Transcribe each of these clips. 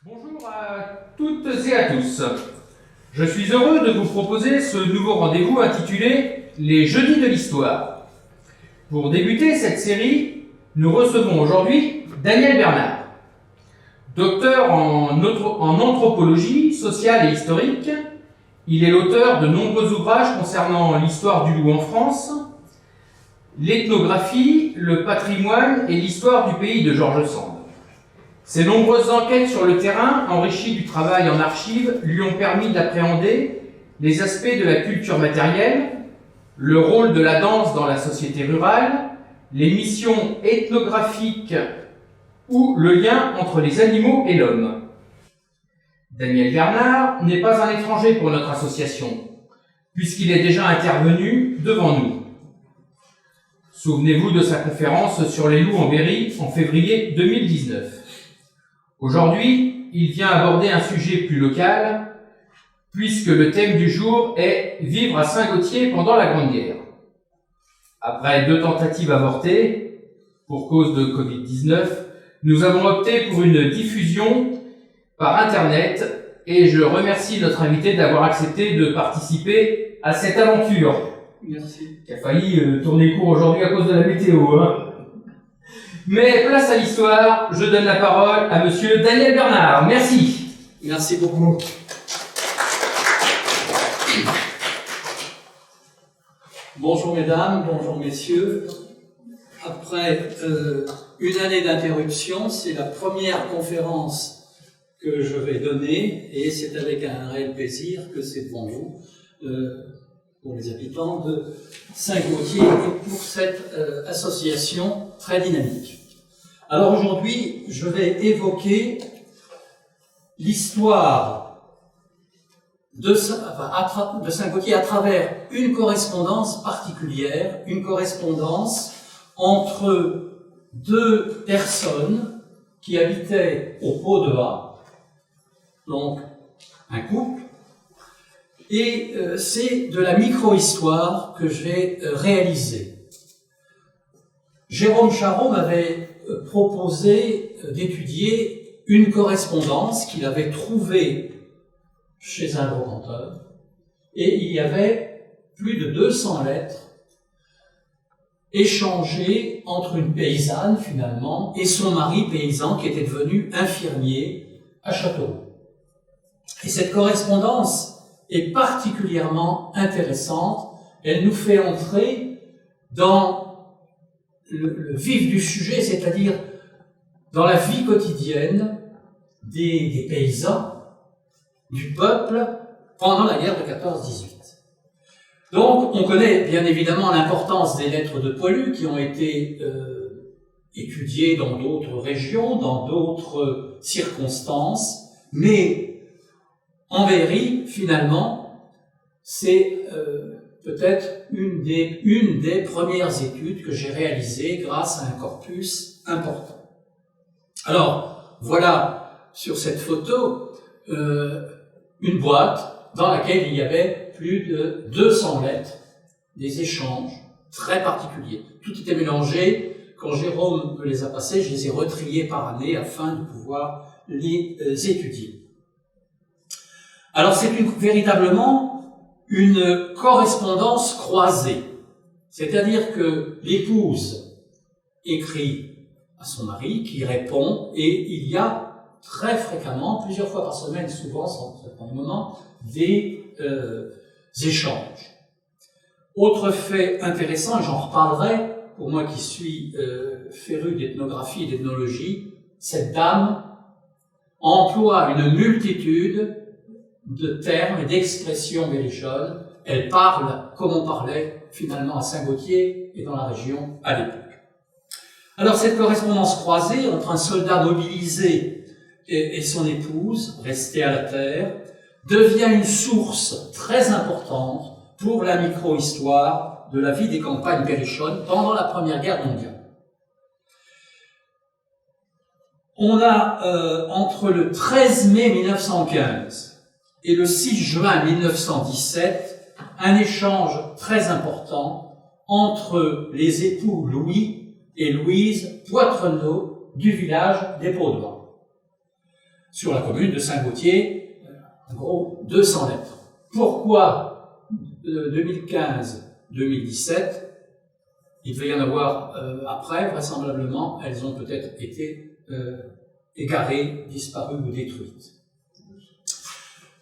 Bonjour à toutes et à tous. Je suis heureux de vous proposer ce nouveau rendez-vous intitulé « Les Jeudis de l'Histoire ». Pour débuter cette série, nous recevons aujourd'hui Daniel Bernard. Docteur en anthropologie sociale et historique, il est l'auteur de nombreux ouvrages concernant l'histoire du loup en France, l'ethnographie, le patrimoine et l'histoire du pays de George Sand. Ses nombreuses enquêtes sur le terrain, enrichies du travail en archives, lui ont permis d'appréhender les aspects de la culture matérielle, le rôle de la danse dans la société rurale, les missions ethnographiques ou le lien entre les animaux et l'homme. Daniel Bernard n'est pas un étranger pour notre association, puisqu'il est déjà intervenu devant nous. Souvenez-vous de sa conférence sur les loups en Berry en février 2019. Aujourd'hui, il vient aborder un sujet plus local, puisque le thème du jour est « Vivre à Saint-Gautier pendant la Grande Guerre ». Après 2 tentatives avortées, pour cause de Covid-19, nous avons opté pour une diffusion par Internet et je remercie notre invité d'avoir accepté de participer à cette aventure. Merci. Il a failli tourner court aujourd'hui à cause de la météo, hein. Mais place à l'histoire, je donne la parole à monsieur Daniel Bernard. Merci. Merci beaucoup. Bonjour mesdames, bonjour messieurs. Après une année d'interruption, c'est la première conférence que je vais donner et c'est avec un réel plaisir que c'est devant vous, pour les habitants de Saint-Gautier et pour cette association très dynamique. Alors aujourd'hui, je vais évoquer l'histoire de Saint-Gautier à travers une correspondance particulière, une correspondance entre 2 personnes qui habitaient au Pot-de-Vin, donc un couple, et c'est de la micro-histoire que j'ai réalisée. Jérôme Charot m'avait proposé d'étudier une correspondance qu'il avait trouvée chez un brocanteur, et il y avait plus de 200 lettres échangées entre une paysanne, finalement, et son mari paysan qui était devenu infirmier à Châteauroux. Et cette correspondance est particulièrement intéressante. Elle nous fait entrer dans le vif du sujet, c'est-à-dire dans la vie quotidienne des paysans, du peuple, pendant la guerre de 14-18. Donc, on connaît bien évidemment l'importance des lettres de poilus qui ont été étudiées dans d'autres régions, dans d'autres circonstances, mais en Berry, finalement, c'est peut-être une des premières études que j'ai réalisées grâce à un corpus important. Alors, voilà sur cette photo une boîte dans laquelle il y avait plus de 200 lettres, des échanges très particuliers. Tout était mélangé. Quand Jérôme me les a passés, je les ai retriés par année afin de pouvoir les étudier. Alors c'est véritablement une correspondance croisée, c'est-à-dire que l'épouse écrit à son mari qui répond et il y a très fréquemment, plusieurs fois par semaine, souvent sans certains moments, des échanges. Autre fait intéressant, et j'en reparlerai, pour moi qui suis féru d'ethnographie et d'ethnologie, cette dame emploie une multitude de termes et d'expressions berrichonnes. Elle parle comme on parlait finalement à Saint-Gautier et dans la région à l'époque. Alors cette correspondance croisée entre un soldat mobilisé et son épouse, restée à la terre, devient une source très importante pour la micro-histoire de la vie des campagnes berrichonnes pendant la Première Guerre mondiale. On a entre le 13 mai 1915 et le 6 juin 1917 un échange très important entre les époux Louis et Louise Poitrenaud du village des Pots-de-Vin. sur la commune de Saint-Gautier, en gros 200 lettres. Pourquoi 2015-2017? Il devait y en avoir après, vraisemblablement, elles ont peut-être été égarées, disparues ou détruites.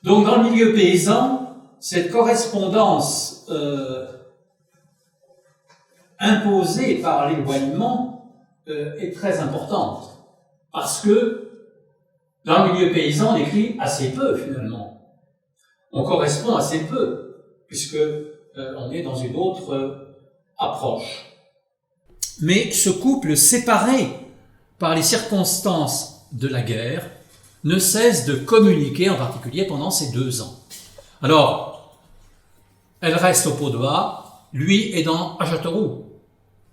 Donc dans le milieu paysan, cette correspondance imposée par l'éloignement est très importante, parce que dans le milieu paysan, on écrit assez peu finalement. On correspond assez peu, puisque on est dans une autre approche. Mais ce couple séparé par les circonstances de la guerre ne cesse de communiquer, en particulier pendant ces 2 ans. Alors, elle reste au Pot-de-Vaud, lui est à Châteauroux.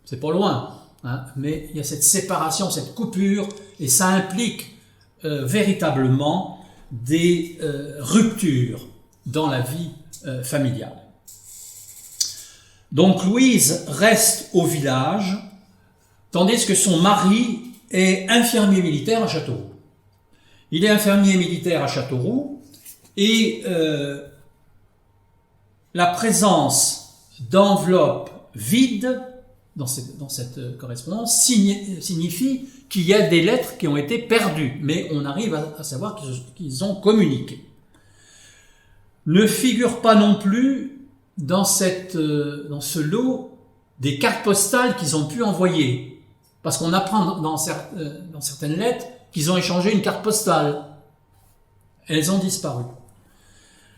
C'est pas loin, hein, mais il y a cette séparation, cette coupure, et ça implique véritablement des ruptures dans la vie familiale. Donc Louise reste au village, tandis que son mari est infirmier militaire à Châteauroux. Il est infirmier militaire à Châteauroux et la présence d'enveloppes vides dans cette correspondance signifie qu'il y a des lettres qui ont été perdues, mais on arrive à savoir qu'ils ont communiqué. Ne figure pas non plus dans ce lot des cartes postales qu'ils ont pu envoyer, parce qu'on apprend dans certaines lettres qu'ils ont échangé une carte postale. Elles ont disparu.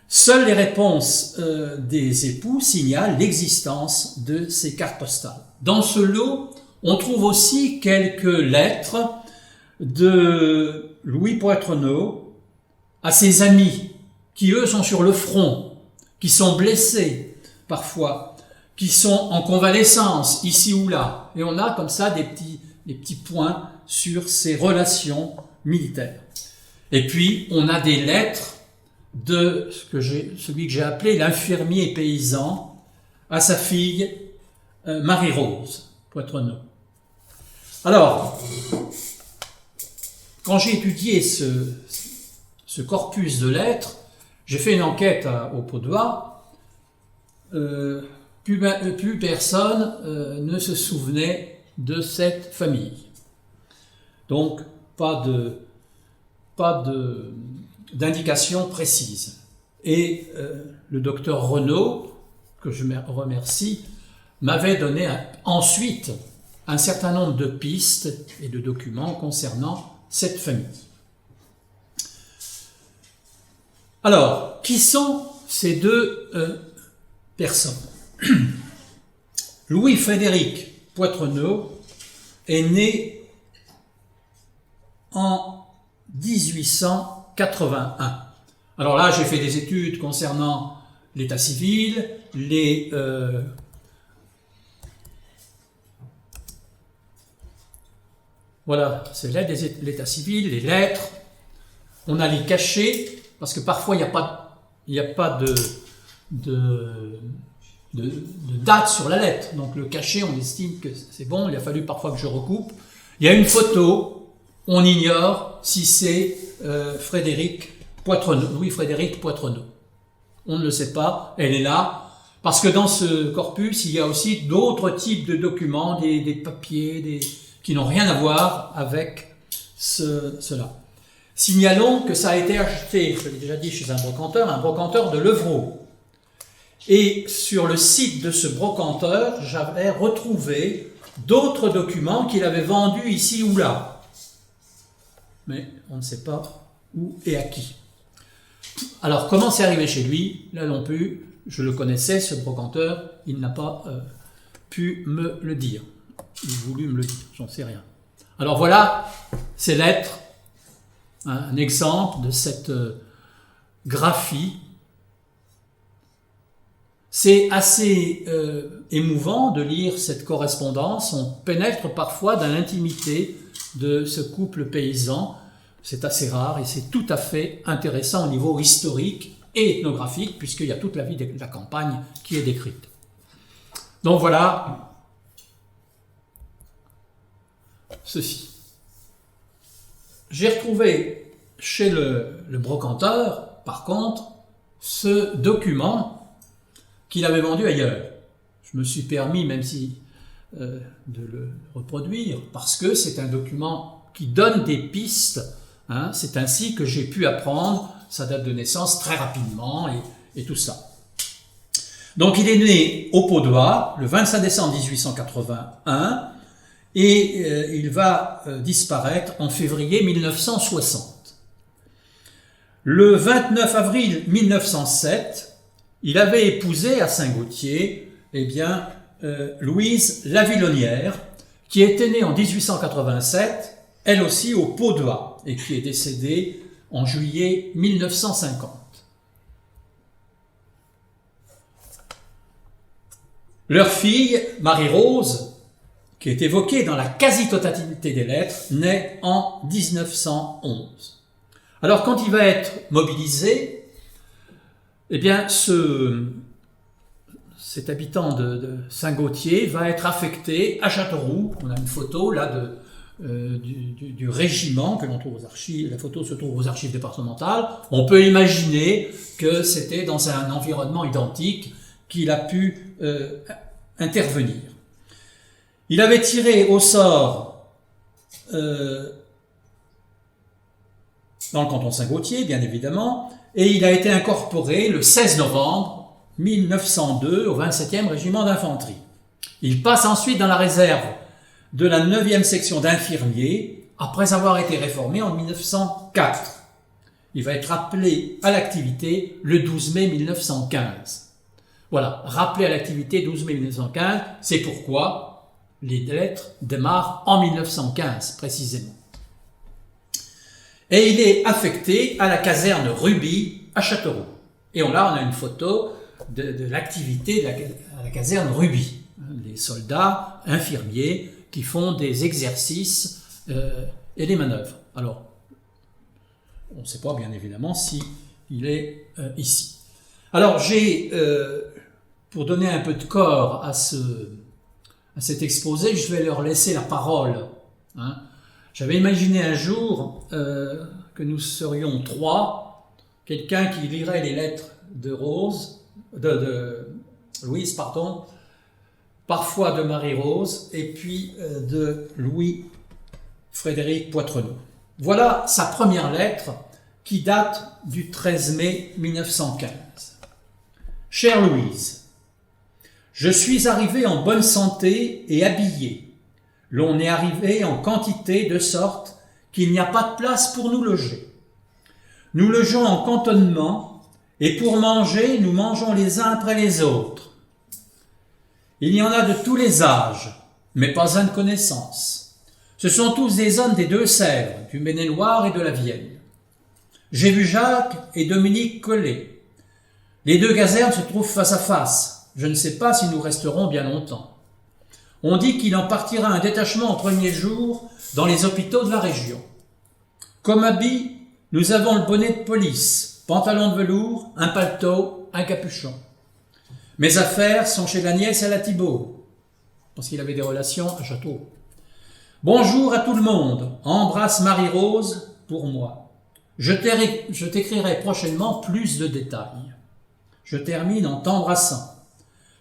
Seules les réponses des époux signalent l'existence de ces cartes postales. Dans ce lot, on trouve aussi quelques lettres de Louis Poitrenaud à ses amis, qui eux sont sur le front, qui sont blessés parfois, qui sont en convalescence ici ou là. Et on a comme ça des petits points sur ces relations militaires. Et puis, on a des lettres de celui que j'ai appelé l'infirmier paysan à sa fille Marie-Rose Poitrenaud. Alors, quand j'ai étudié ce corpus de lettres, j'ai fait une enquête au Pot-de-Vaud, plus personne ne se souvenait de cette famille. Donc, pas d'indication précise. Et le docteur Renaud, que je remercie, m'avait donné ensuite un certain nombre de pistes et de documents concernant cette famille. Alors, qui sont ces deux personnes? Louis-Frédéric Poitrenaud est né en 1881. Alors là, j'ai fait des études concernant l'état civil, voilà, c'est l'état civil, les lettres. On a les cachets, parce que parfois il n'y a pas de date sur la lettre. Donc le cachet, on estime que c'est bon, il a fallu parfois que je recoupe. Il y a une photo, on ignore si c'est Louis-Frédéric Poitrenaud. On ne le sait pas, elle est là, parce que dans ce corpus, il y a aussi d'autres types de documents, des papiers, qui n'ont rien à voir avec cela. Signalons que ça a été acheté, je l'ai déjà dit, chez un brocanteur de Levrault. Et sur le site de ce brocanteur, j'avais retrouvé d'autres documents qu'il avait vendus ici ou là. Mais on ne sait pas où et à qui. Alors, comment c'est arrivé chez lui? Là non plus, je le connaissais, ce brocanteur, il n'a pas pu me le dire. Il a voulu me le dire, j'en sais rien. Alors voilà ces lettres, un exemple de cette graphie. C'est assez émouvant de lire cette correspondance. On pénètre parfois dans l'intimité de ce couple paysan. C'est assez rare et c'est tout à fait intéressant au niveau historique et ethnographique, puisqu'il y a toute la vie de la campagne qui est décrite. Donc voilà ceci. J'ai retrouvé chez le brocanteur, par contre, ce document qu'il avait vendu ailleurs. Je me suis permis, même si de le reproduire, parce que c'est un document qui donne des pistes. Hein, c'est ainsi que j'ai pu apprendre sa date de naissance très rapidement et tout ça. Donc il est né au Paudois le 25 décembre 1881 et il va disparaître en février 1960. Le 29 avril 1907, il avait épousé à Saint-Gautier Louise Lavillonnière, qui était née en 1887, elle aussi au Paudois, et qui est décédée en juillet 1950. Leur fille, Marie-Rose, qui est évoquée dans la quasi-totalité des lettres, naît en 1911. Alors quand il va être mobilisé, cet habitant de Saint-Gautier va être affecté à Châteauroux. On a une photo là du régiment que l'on trouve aux archives. La photo se trouve aux archives départementales. On peut imaginer que c'était dans un environnement identique qu'il a pu intervenir. Il avait tiré au sort dans le canton Saint-Gautier, bien évidemment, et il a été incorporé le 16 novembre 1902 au 27e régiment d'infanterie. Il passe ensuite dans la réserve de la 9e section d'infirmiers après avoir été réformé en 1904. Il va être rappelé à l'activité le 12 mai 1915. Voilà, rappelé à l'activité 12 mai 1915, c'est pourquoi les lettres démarrent en 1915 précisément. Et il est affecté à la caserne Ruby à Châteauroux. Et là, on a une photo de l'activité à la caserne Ruby. Les soldats infirmiers qui font des exercices et des manœuvres. Alors, on ne sait pas bien évidemment si il est ici. Alors, pour donner un peu de corps à cet exposé, je vais leur laisser la parole. Hein. J'avais imaginé un jour que nous serions trois, quelqu'un qui lirait les lettres de Louise, parfois de Marie-Rose, et puis de Louis-Frédéric Poitrenaud. Voilà sa première lettre qui date du 13 mai 1915. Chère Louise, je suis arrivé en bonne santé et habillé. L'on est arrivé en quantité de sorte qu'il n'y a pas de place pour nous loger. Nous logeons en cantonnement et pour manger, nous mangeons les uns après les autres. Il y en a de tous les âges, mais pas un de connaissance. Ce sont tous des hommes des Deux-Sèvres, du Maine-et-Loire et de la Vienne. J'ai vu Jacques et Dominique Collet. Les deux casernes se trouvent face à face. Je ne sais pas si nous resterons bien longtemps. On dit qu'il en partira un détachement au premier jour dans les hôpitaux de la région. Comme habit, nous avons le bonnet de police, pantalon de velours, un paletot, un capuchon. Mes affaires sont chez la nièce à la Thibault, parce qu'il avait des relations à Châteauroux. Bonjour à tout le monde, embrasse Marie-Rose pour moi. Je t'écrirai prochainement plus de détails. Je termine en t'embrassant.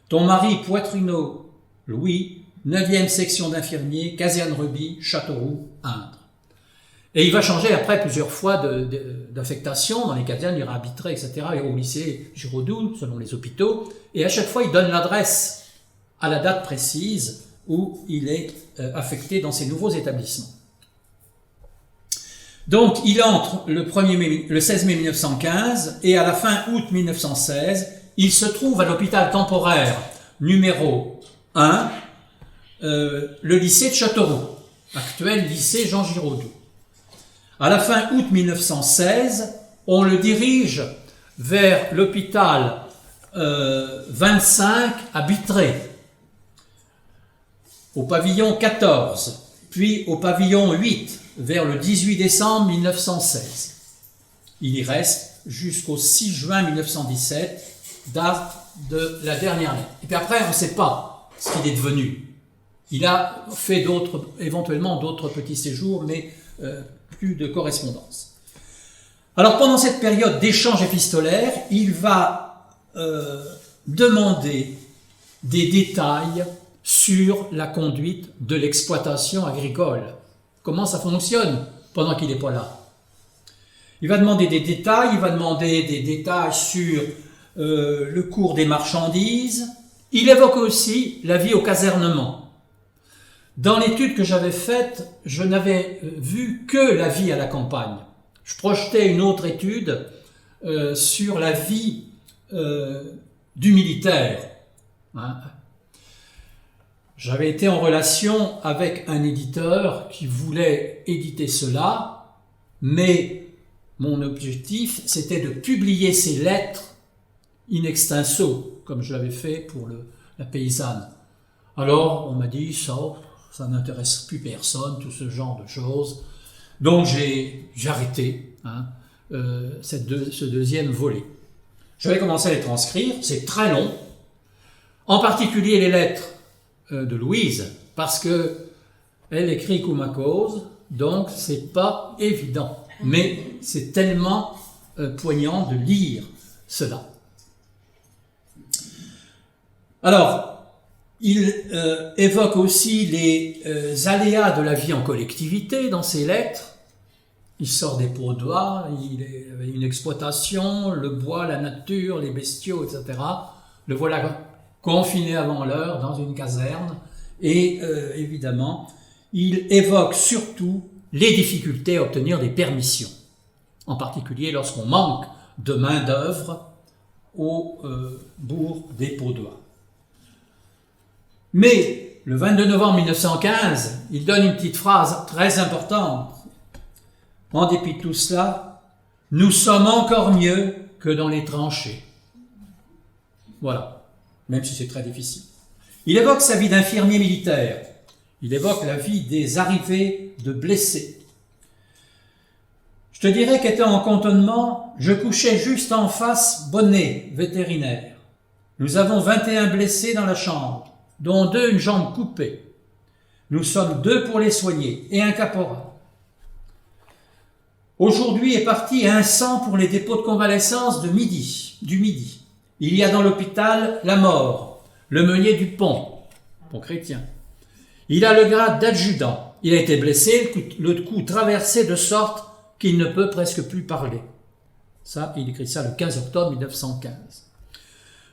Ton mari Poitrenaud, Louis, 9e section d'infirmiers, caserne Ruby, Châteauroux, Indre. Et il va changer après plusieurs fois d'affectation. Dans les casernes, il ira arbitrer, etc. Et au lycée Giraudoux, selon les hôpitaux. Et à chaque fois, il donne l'adresse à la date précise où il est affecté dans ces nouveaux établissements. Donc, il entre le 16 mai 1915 et à la fin août 1916, il se trouve à l'hôpital temporaire numéro 1, le lycée de Châteauroux, actuel lycée Jean Giraudoux. À la fin août 1916, on le dirige vers l'hôpital 25 à Bitré, au pavillon 14, puis au pavillon 8, vers le 18 décembre 1916. Il y reste jusqu'au 6 juin 1917, date de la dernière lettre. Et puis après, on ne sait pas ce qu'il est devenu. Il a fait éventuellement d'autres petits séjours, mais plus de correspondance. Alors pendant cette période d'échange épistolaire, il va demander des détails sur la conduite de l'exploitation agricole. Comment ça fonctionne pendant qu'il n'est pas là. Il va demander des détails, il va demander des détails sur le cours des marchandises. Il évoque aussi la vie au casernement. Dans l'étude que j'avais faite, je n'avais vu que la vie à la campagne. Je projetais une autre étude sur la vie du militaire. Hein. J'avais été en relation avec un éditeur qui voulait éditer cela, mais mon objectif, c'était de publier ces lettres in extenso, comme je l'avais fait pour la paysanne. Alors, on m'a dit, ça n'intéresse plus personne, tout ce genre de choses. Donc, j'ai arrêté ce deuxième volet. Je vais commencer à les transcrire, c'est très long, en particulier les lettres de Louise, parce que elle écrit Coumacoz, donc c'est pas évident. Mais c'est tellement poignant de lire cela. Alors, il évoque aussi les aléas de la vie en collectivité dans ses lettres. Il sort des Paudois, il avait une exploitation, le bois, la nature, les bestiaux, etc. Le voilà confiné avant l'heure dans une caserne. Et évidemment, il évoque surtout les difficultés à obtenir des permissions, en particulier lorsqu'on manque de main-d'œuvre au bourg des Paudois. Mais le 22 novembre 1915, il donne une petite phrase très importante. En dépit de tout cela, nous sommes encore mieux que dans les tranchées. Voilà, même si c'est très difficile. Il évoque sa vie d'infirmier militaire. Il évoque la vie des arrivées de blessés. Je te dirais qu'étant en cantonnement, je couchais juste en face Bonnet, vétérinaire. Nous avons 21 blessés dans la chambre, dont 2 une jambe coupée. Nous sommes 2 pour les soigner et un caporal. Aujourd'hui est parti un 100 pour les dépôts de convalescence du Midi. Il y a dans l'hôpital la mort, le meunier du pont chrétien. Il a le grade d'adjudant. Il a été blessé, le cou traversé de sorte qu'il ne peut presque plus parler. Ça, il écrit ça le 15 octobre 1915.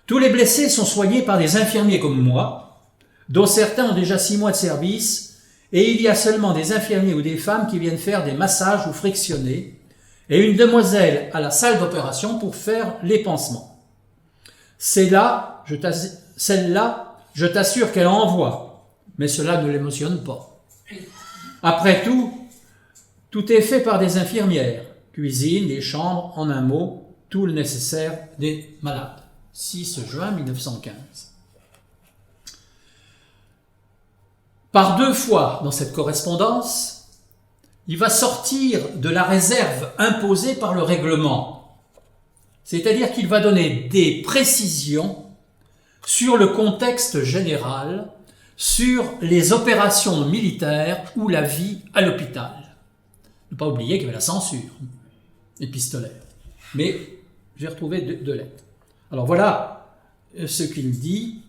Tous les blessés sont soignés par des infirmiers comme moi, dont certains ont déjà 6 mois de service, et il y a seulement des infirmiers ou des femmes qui viennent faire des massages ou frictionner, et une demoiselle à la salle d'opération pour faire les pansements. Celle-là, je t'assure qu'elle envoie, mais cela ne l'émotionne pas. Après tout est fait par des infirmières, cuisine, des chambres, en un mot, tout le nécessaire des malades. 6 juin 1915. Par 2 fois dans cette correspondance, il va sortir de la réserve imposée par le règlement. C'est-à-dire qu'il va donner des précisions sur le contexte général, sur les opérations militaires ou la vie à l'hôpital. Ne pas oublier qu'il y avait la censure épistolaire. Mais j'ai retrouvé 2 lettres. Alors voilà ce qu'il dit.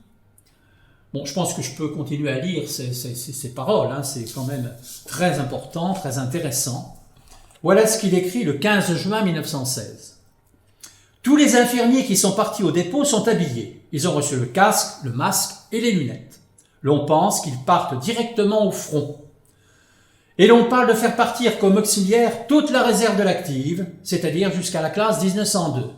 Bon, je pense que je peux continuer à lire ces paroles, c'est quand même très important, très intéressant. Voilà ce qu'il écrit le 15 juin 1916. Tous les infirmiers qui sont partis au dépôt sont habillés. Ils ont reçu le casque, le masque et les lunettes. L'on pense qu'ils partent directement au front. Et l'on parle de faire partir comme auxiliaire toute la réserve de l'active, c'est-à-dire jusqu'à la classe 1902.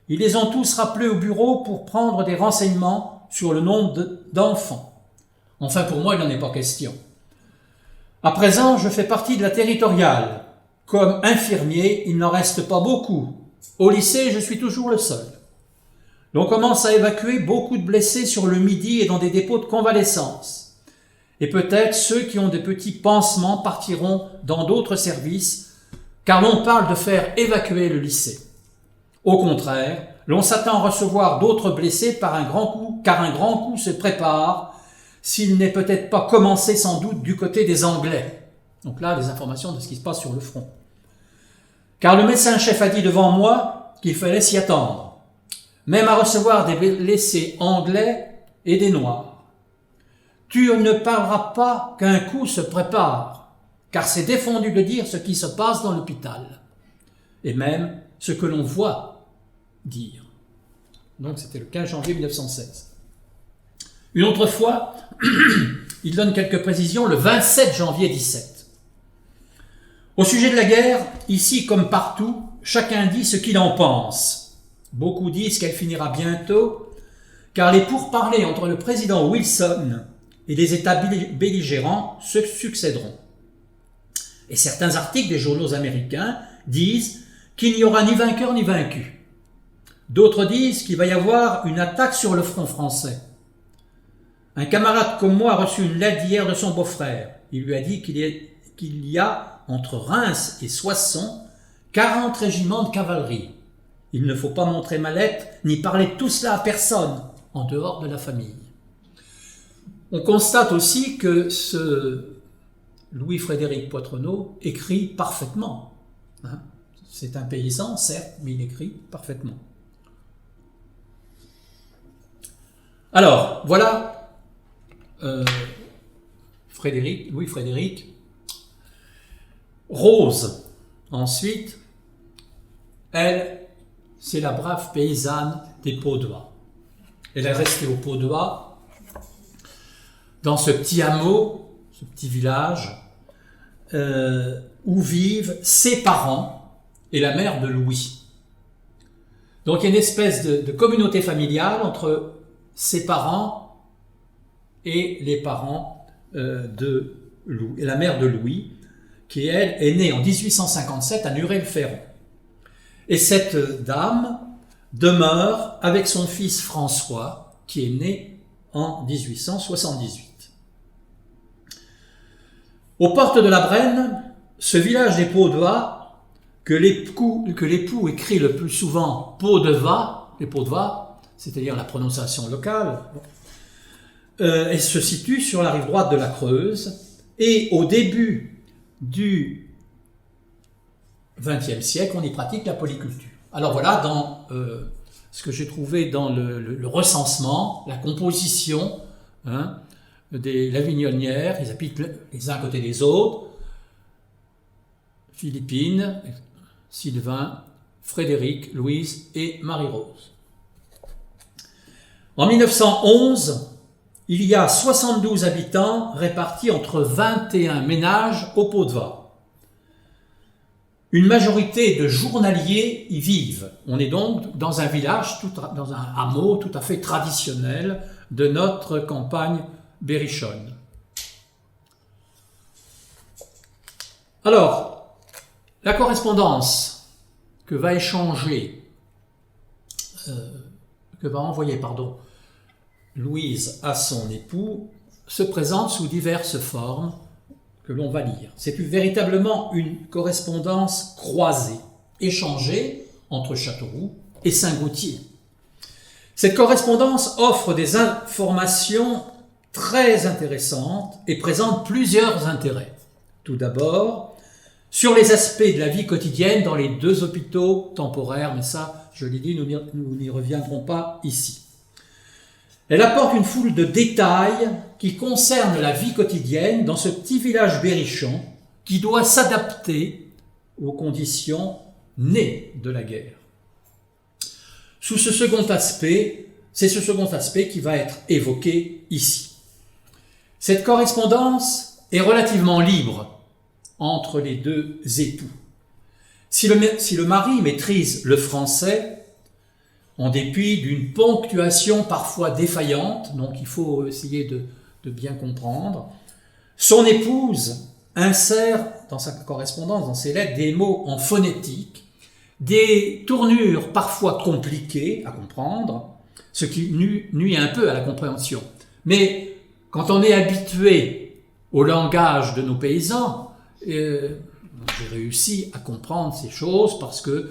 Ils les ont tous rappelés au bureau pour prendre des renseignements sur le nombre d'enfants. Enfin, pour moi, il n'en est pas question. À présent, je fais partie de la territoriale. Comme infirmier, il n'en reste pas beaucoup. Au lycée, je suis toujours le seul. L'on commence à évacuer beaucoup de blessés sur le Midi et dans des dépôts de convalescence. Et peut-être ceux qui ont des petits pansements partiront dans d'autres services, car l'on parle de faire évacuer le lycée. Au contraire, l'on s'attend à recevoir d'autres blessés car un grand coup se prépare, s'il n'est peut-être pas commencé sans doute du côté des Anglais. Donc là, des informations de ce qui se passe sur le front. car le médecin-chef a dit devant moi qu'il fallait s'y attendre, même à recevoir des blessés anglais et des noirs. Tu ne parleras pas qu'un coup se prépare, car c'est défendu de dire ce qui se passe dans l'hôpital, et même ce que l'on voit dire. Donc c'était le 15 janvier 1916. Une autre fois, il donne quelques précisions le 27 janvier 17. Au sujet de la guerre, ici comme partout, chacun dit ce qu'il en pense. Beaucoup disent qu'elle finira bientôt, car les pourparlers entre le président Wilson et les États belligérants se succéderont. Et certains articles des journaux américains disent qu'il n'y aura ni vainqueur ni vaincu. D'autres disent qu'il va y avoir une attaque sur le front français. Un camarade comme moi a reçu une lettre d'hier de son beau-frère. Il lui a dit qu'il y a entre Reims et Soissons 40 régiments de cavalerie. Il ne faut pas montrer ma lettre ni parler de tout cela à personne, en dehors de la famille. On constate aussi que ce Louis-Frédéric Poitrenaud écrit parfaitement. C'est un paysan, certes, mais il écrit parfaitement. Alors, voilà Louis-Frédéric. Rose, ensuite, elle, c'est la brave paysanne des Paudois. Elle est restée aux Paudois, dans ce petit hameau, ce petit village, où vivent ses parents et la mère de Louis. Donc il y a une espèce de communauté familiale entre ses parents et les parents de Louis, et la mère de Louis, qui elle est née en 1857 à Nurel-Ferron. Et cette dame demeure avec son fils François, qui est né en 1878. Aux portes de la Brenne, ce village des Paudois, que l'époux écrit le plus souvent Pot-de-Va, les Paudois, c'est-à-dire la prononciation locale, elle se situe sur la rive droite de la Creuse, et au début du XXe siècle, on y pratique la polyculture. Alors voilà, dans ce que j'ai trouvé dans le recensement, la composition des Lavignonnières, ils habitent les uns à côté des autres, Philippine, Sylvain, Frédéric, Louise et Marie-Rose. En 1911, il y a 72 habitants répartis entre 21 ménages au Pot-de-Va. Une majorité de journaliers y vivent. On est donc dans un village, dans un hameau tout à fait traditionnel de notre campagne berrichonne. Alors, la correspondance que va envoyer Louise à son époux se présente sous diverses formes que l'on va lire. C'est véritablement une correspondance croisée, échangée entre Châteauroux et Saint-Gautier. Cette correspondance offre des informations très intéressantes et présente plusieurs intérêts. Tout d'abord, sur les aspects de la vie quotidienne dans les deux hôpitaux temporaires, mais ça, je l'ai dit, nous n'y reviendrons pas ici. Elle apporte une foule de détails qui concernent la vie quotidienne dans ce petit village berrichon qui doit s'adapter aux conditions nées de la guerre. C'est ce second aspect qui va être évoqué ici. Cette correspondance est relativement libre entre les deux époux. Si le mari maîtrise le français, en dépit d'une ponctuation parfois défaillante, donc il faut essayer de bien comprendre, son épouse insère dans sa correspondance, dans ses lettres, des mots en phonétique, des tournures parfois compliquées à comprendre, ce qui nuit un peu à la compréhension. Mais quand on est habitué au langage de nos paysans, j'ai réussi à comprendre ces choses parce que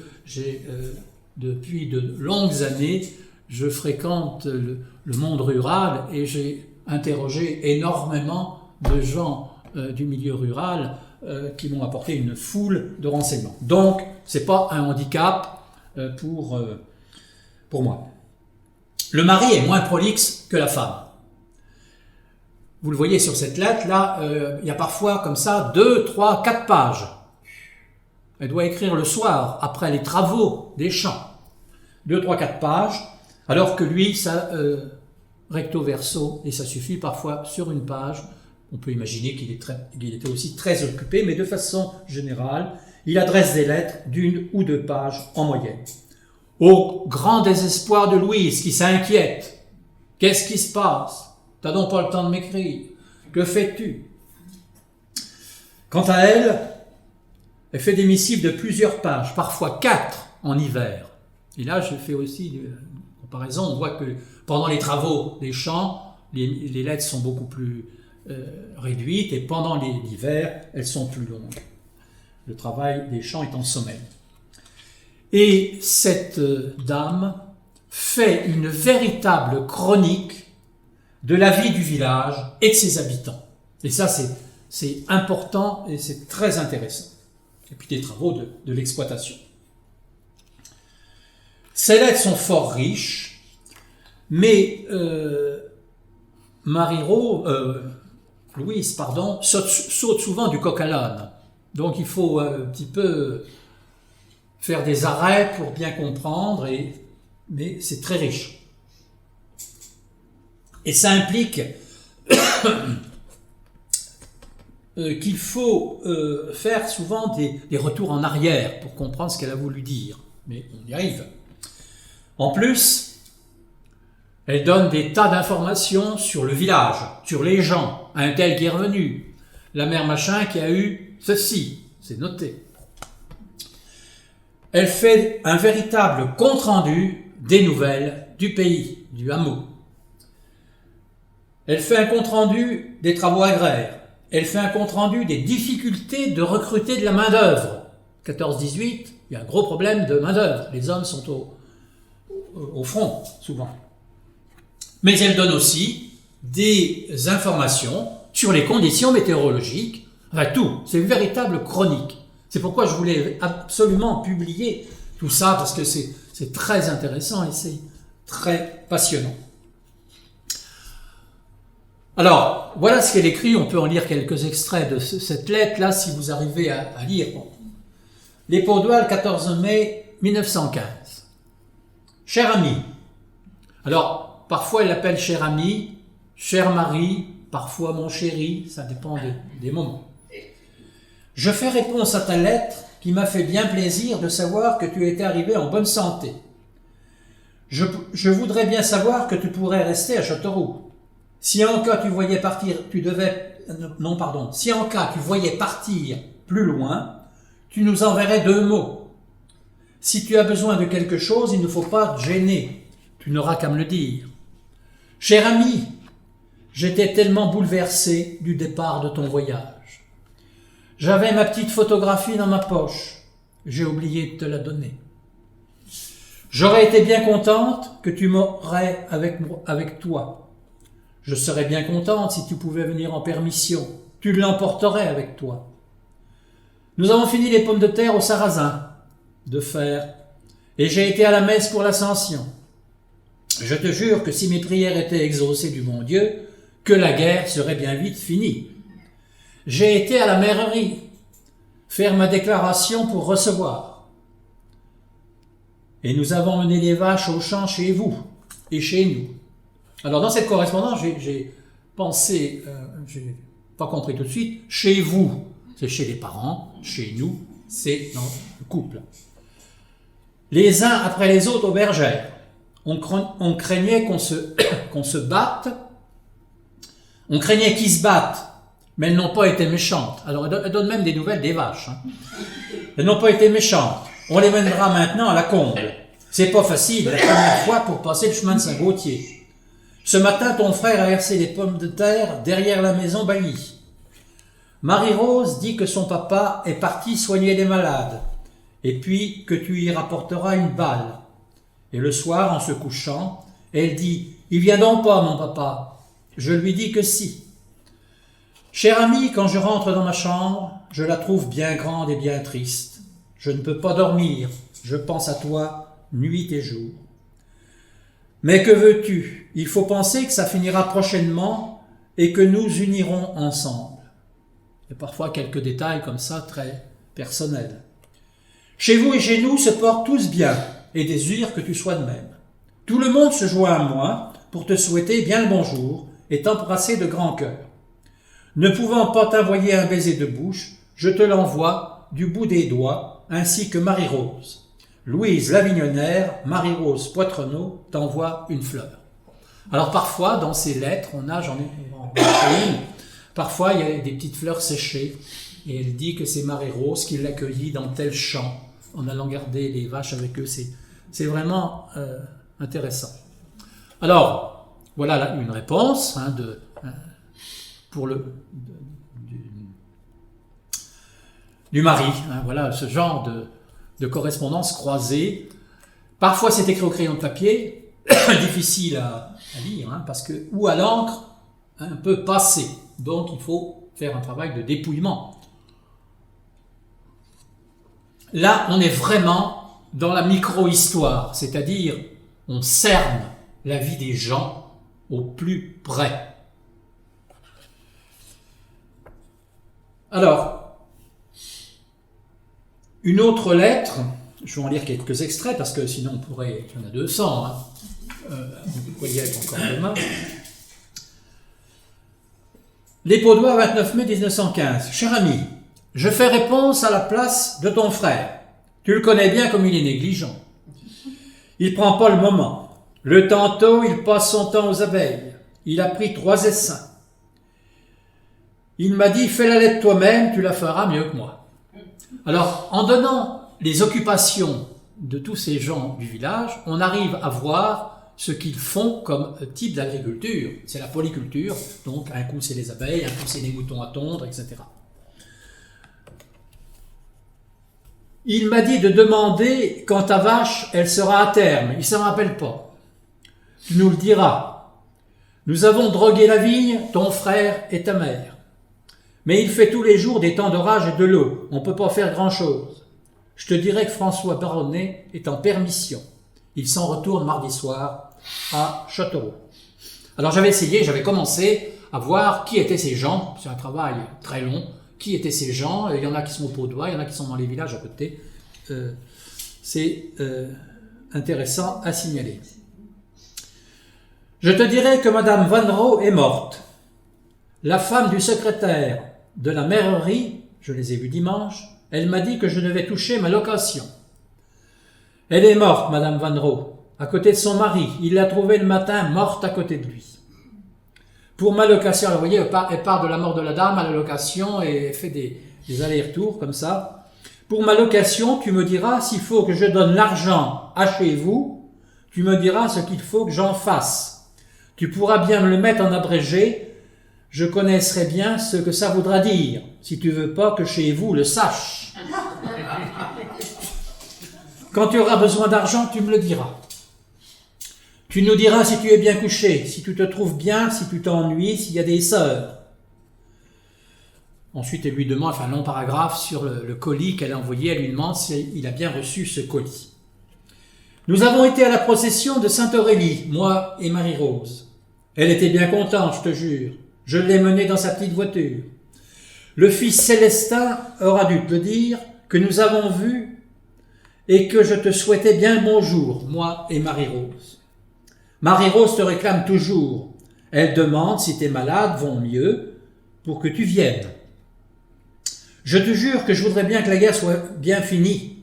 depuis de longues années, je fréquente le monde rural et j'ai interrogé énormément de gens du milieu rural qui m'ont apporté une foule de renseignements. Donc, c'est pas un handicap pour moi. Le mari est moins prolixe que la femme. Vous le voyez sur cette lettre, là, il y a parfois comme ça 2, 3, 4 pages. Elle doit écrire le soir, après les travaux des champs. 2, 3, 4 pages, alors que lui, ça recto verso, et ça suffit parfois sur une page. On peut imaginer qu'il était aussi très occupé, mais de façon générale, il adresse des lettres d'1 ou 2 pages en moyenne. Au grand désespoir de Louise, qui s'inquiète. Qu'est-ce qui se passe? T'as donc pas le temps de m'écrire. Que fais-tu? Quant à elle, elle fait des missives de plusieurs pages, parfois 4 en hiver. Et là, je fais aussi une comparaison. On voit que pendant les travaux des champs, les lettres sont beaucoup plus réduites, et pendant l'hiver, elles sont plus longues. Le travail des champs est en sommeil. Et cette dame fait une véritable chronique de la vie du village et de ses habitants. Et ça, c'est important et c'est très intéressant. Et puis des travaux de l'exploitation. Ces lettres sont fort riches, mais Louise, saute souvent du coq à l'âne. Donc il faut un petit peu faire des arrêts pour bien comprendre, mais c'est très riche. Et ça implique qu'il faut faire souvent des retours en arrière pour comprendre ce qu'elle a voulu dire. Mais on y arrive. En plus, elle donne des tas d'informations sur le village, sur les gens, un tel qui est revenu, la mère machin qui a eu ceci, c'est noté. Elle fait un véritable compte-rendu des nouvelles du pays, du hameau. Elle fait un compte-rendu des travaux agraires. Elle fait un compte-rendu des difficultés de recruter de la main-d'œuvre. 14-18, il y a un gros problème de main-d'œuvre. Les hommes sont au front, souvent. Mais elle donne aussi des informations sur les conditions météorologiques. Enfin, tout. C'est une véritable chronique. C'est pourquoi je voulais absolument publier tout ça, parce que c'est très intéressant et c'est très passionnant. Alors, voilà ce qu'elle écrit. On peut en lire quelques extraits de cette lettre-là, si vous arrivez à lire. Bon. Les Paudois, le 14 mai 1915. Cher ami. Alors, parfois elle l'appelle cher ami, cher mari, parfois mon chéri, ça dépend des moments. Je fais réponse à ta lettre qui m'a fait bien plaisir de savoir que tu étais arrivé en bonne santé. Je voudrais bien savoir que tu pourrais rester à Châteauroux. Si en cas tu voyais partir, si en cas tu voyais partir plus loin, tu nous enverrais 2 mots. Si tu as besoin de quelque chose, il ne faut pas te gêner. Tu n'auras qu'à me le dire. Cher ami, j'étais tellement bouleversé du départ de ton voyage. J'avais ma petite photographie dans ma poche. J'ai oublié de te la donner. J'aurais été bien contente que tu m'aurais avec toi. Je serais bien contente si tu pouvais venir en permission. Tu l'emporterais avec toi. Nous avons fini les pommes de terre au sarrasin de fer, et j'ai été à la messe pour l'Ascension. Je te jure que si mes prières étaient exaucées du bon Dieu, que la guerre serait bien vite finie. J'ai été à la mairie faire ma déclaration pour recevoir. Et nous avons mené les vaches au champ chez vous et chez nous. Alors dans cette correspondance, j'ai pensé, j'ai pas compris tout de suite, chez vous, c'est chez les parents, chez nous, c'est dans le couple. Les uns après les autres aux bergères. On craignait qu'on se batte, on craignait qu'ils se battent, mais elles n'ont pas été méchantes. Alors elles donnent même des nouvelles des vaches. Elles n'ont pas été méchantes. On les mènera maintenant à la comble. C'est pas facile la première fois pour passer le chemin de Saint-Gauthier. Ce matin, ton frère a versé les pommes de terre derrière la maison Bailly. Marie-Rose dit que son papa est parti soigner les malades, et puis que tu y rapporteras une balle. Et le soir, en se couchant, elle dit « Il vient donc pas, mon papa ?» Je lui dis que si. Cher ami, quand je rentre dans ma chambre, je la trouve bien grande et bien triste. Je ne peux pas dormir, je pense à toi nuit et jour. Mais que veux-tu? Il faut penser que ça finira prochainement et que nous unirons ensemble. Et parfois quelques détails comme ça, très personnels. Chez vous et chez nous se portent tous bien et désirent que tu sois de même. Tout le monde se joint à moi pour te souhaiter bien le bonjour et t'embrasser de grand cœur. Ne pouvant pas t'envoyer un baiser de bouche, je te l'envoie du bout des doigts, ainsi que Marie-Rose. Louise Lavignonnaire, Marie-Rose Poitrenaud t'envoie une fleur. Alors parfois, dans ces lettres, j'en ai une, parfois il y a des petites fleurs séchées, et elle dit que c'est Marie-Rose qui l'accueillit dans tel champ, en allant garder les vaches avec eux. C'est vraiment intéressant. Alors, voilà là une réponse du mari. Voilà ce genre de correspondance croisée. Parfois c'est écrit au crayon de papier, difficile à lire, ou à l'encre, un peu passé. Donc il faut faire un travail de dépouillement. Là, on est vraiment dans la micro-histoire, c'est-à-dire on cerne la vie des gens au plus près. Alors, une autre lettre, je vais en lire quelques extraits parce que sinon il y en a 200, vous pourriez être encore demain. Les Paudois, 29 mai 1915. Cher ami, je fais réponse à la place de ton frère. Tu le connais bien comme il est négligent. Il prend pas le moment. Le tantôt, il passe son temps aux abeilles. Il a pris 3 essaims. Il m'a dit, fais la lettre toi-même, tu la feras mieux que moi. Alors, en donnant les occupations de tous ces gens du village, on arrive à voir ce qu'ils font comme type d'agriculture. C'est la polyculture, donc un coup c'est les abeilles, un coup c'est les moutons à tondre, etc. Il m'a dit de demander quand ta vache, elle sera à terme. Il ne s'en rappelle pas. Tu nous le diras. Nous avons drogué la vigne, ton frère et ta mère. Mais il fait tous les jours des temps d'orage et de l'eau. On ne peut pas faire grand-chose. Je te dirai que François Baronnet est en permission. Il s'en retourne mardi soir à Châteauroux. Alors j'avais commencé à voir qui étaient ces gens. C'est un travail très long. Qui étaient ces gens? Il y en a qui sont au Paudois, il y en a qui sont dans les villages à côté. C'est intéressant à signaler. Je te dirai que Madame Vannereau est morte. La femme du secrétaire de la mairie, je les ai vus dimanche, elle m'a dit que je devais toucher ma location. Elle est morte, Madame Vannereau, à côté de son mari. Il l'a trouvée le matin morte à côté de lui. Pour ma location, alors vous voyez, elle part de la mort de la dame à la location et elle fait des allers-retours comme ça. Pour ma location, tu me diras s'il faut que je donne l'argent à chez vous, tu me diras ce qu'il faut que j'en fasse. Tu pourras bien me le mettre en abrégé, je connaîtrai bien ce que ça voudra dire, si tu veux pas que chez vous le sache. Quand tu auras besoin d'argent, tu me le diras. Tu nous diras si tu es bien couché, si tu te trouves bien, si tu t'ennuies, s'il y a des sœurs. Ensuite, elle lui demande, un long paragraphe sur le colis qu'elle a envoyé. Elle lui demande s'il a bien reçu ce colis. Nous avons été à la procession de Sainte-Aurélie, moi et Marie-Rose. Elle était bien contente, je te jure. Je l'ai menée dans sa petite voiture. Le fils Célestin aura dû te le dire, que nous avons vu et que je te souhaitais bien le bonjour, moi et Marie-Rose. Marie-Rose te réclame toujours. Elle demande si tes malades vont mieux pour que tu viennes. Je te jure que je voudrais bien que la guerre soit bien finie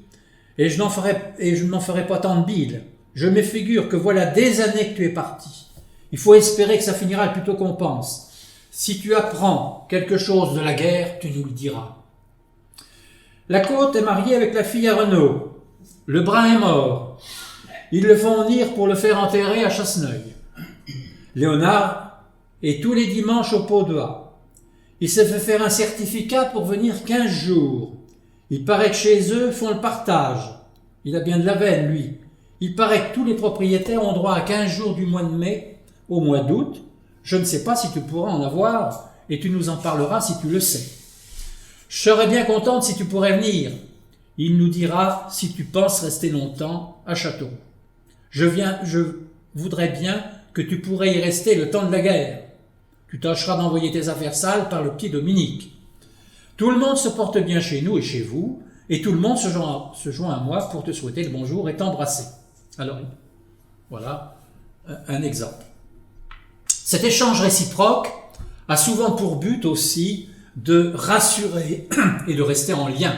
et je n'en ferai pas tant de bile. Je me figure que voilà des années que tu es parti. Il faut espérer que ça finira le plus tôt qu'on pense. Si tu apprends quelque chose de la guerre, tu nous le diras. La Côte est mariée avec la fille à Renaud. Le brun est mort. Ils le font venir pour le faire enterrer à Chasseneuil. Léonard est tous les dimanches au Paudois. Il s'est fait faire un certificat pour venir 15 jours. Il paraît que chez eux font le partage. Il a bien de la veine, lui. Il paraît que tous les propriétaires ont droit à 15 jours du mois de mai au mois d'août. Je ne sais pas si tu pourras en avoir et tu nous en parleras si tu le sais. Je serais bien contente si tu pourrais venir. Il nous dira si tu penses rester longtemps à Châteauroux. Je voudrais bien que tu pourrais y rester le temps de la guerre. Tu tâcheras d'envoyer tes affaires sales par le petit Dominique. Tout le monde se porte bien chez nous et chez vous, et tout le monde se joint à moi pour te souhaiter le bonjour et t'embrasser. Alors, voilà un exemple. Cet échange réciproque a souvent pour but aussi de rassurer et de rester en lien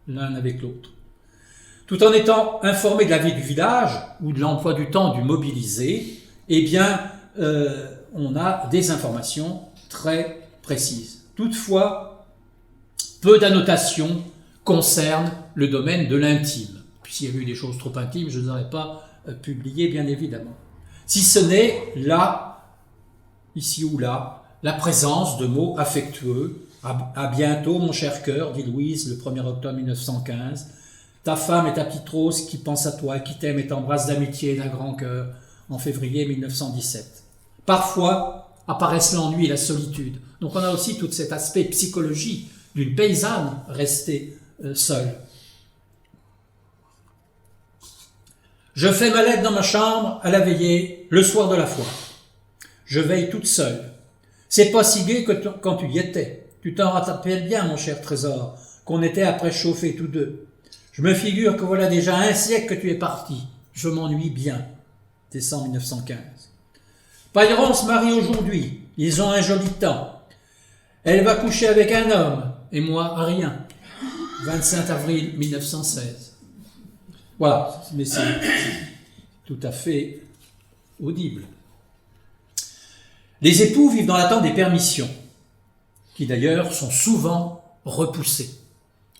l'un avec l'autre. Tout en étant informé de la vie du village ou de l'emploi du temps du mobilisé, eh bien, on a des informations très précises. Toutefois, peu d'annotations concernent le domaine de l'intime. Puis s'il y a eu des choses trop intimes, je ne les aurais pas publiées, bien évidemment. Si ce n'est là, ici ou là, la présence de mots affectueux. À bientôt, mon cher cœur, dit Louise le 1er octobre 1915. Ta femme et ta petite Rose qui pense à toi, qui t'aime et t'embrasse d'amitié et d'un grand cœur en février 1917. Parfois apparaissent l'ennui et la solitude. Donc on a aussi tout cet aspect psychologique d'une paysanne restée seule. Je fais ma lettre dans ma chambre à la veillée, le soir de la foire. Je veille toute seule. C'est pas si gai que quand tu y étais. Tu t'en rappelles bien, mon cher trésor, qu'on était après chauffés tous deux. Je me figure que voilà déjà un siècle que tu es parti. Je m'ennuie bien. Décembre 1915. Pailleron se marie aujourd'hui. Ils ont un joli temps. Elle va coucher avec un homme, et moi à rien. 25 avril 1916. Voilà, mais c'est tout à fait audible. Les époux vivent dans l'attente des permissions, qui d'ailleurs sont souvent repoussées.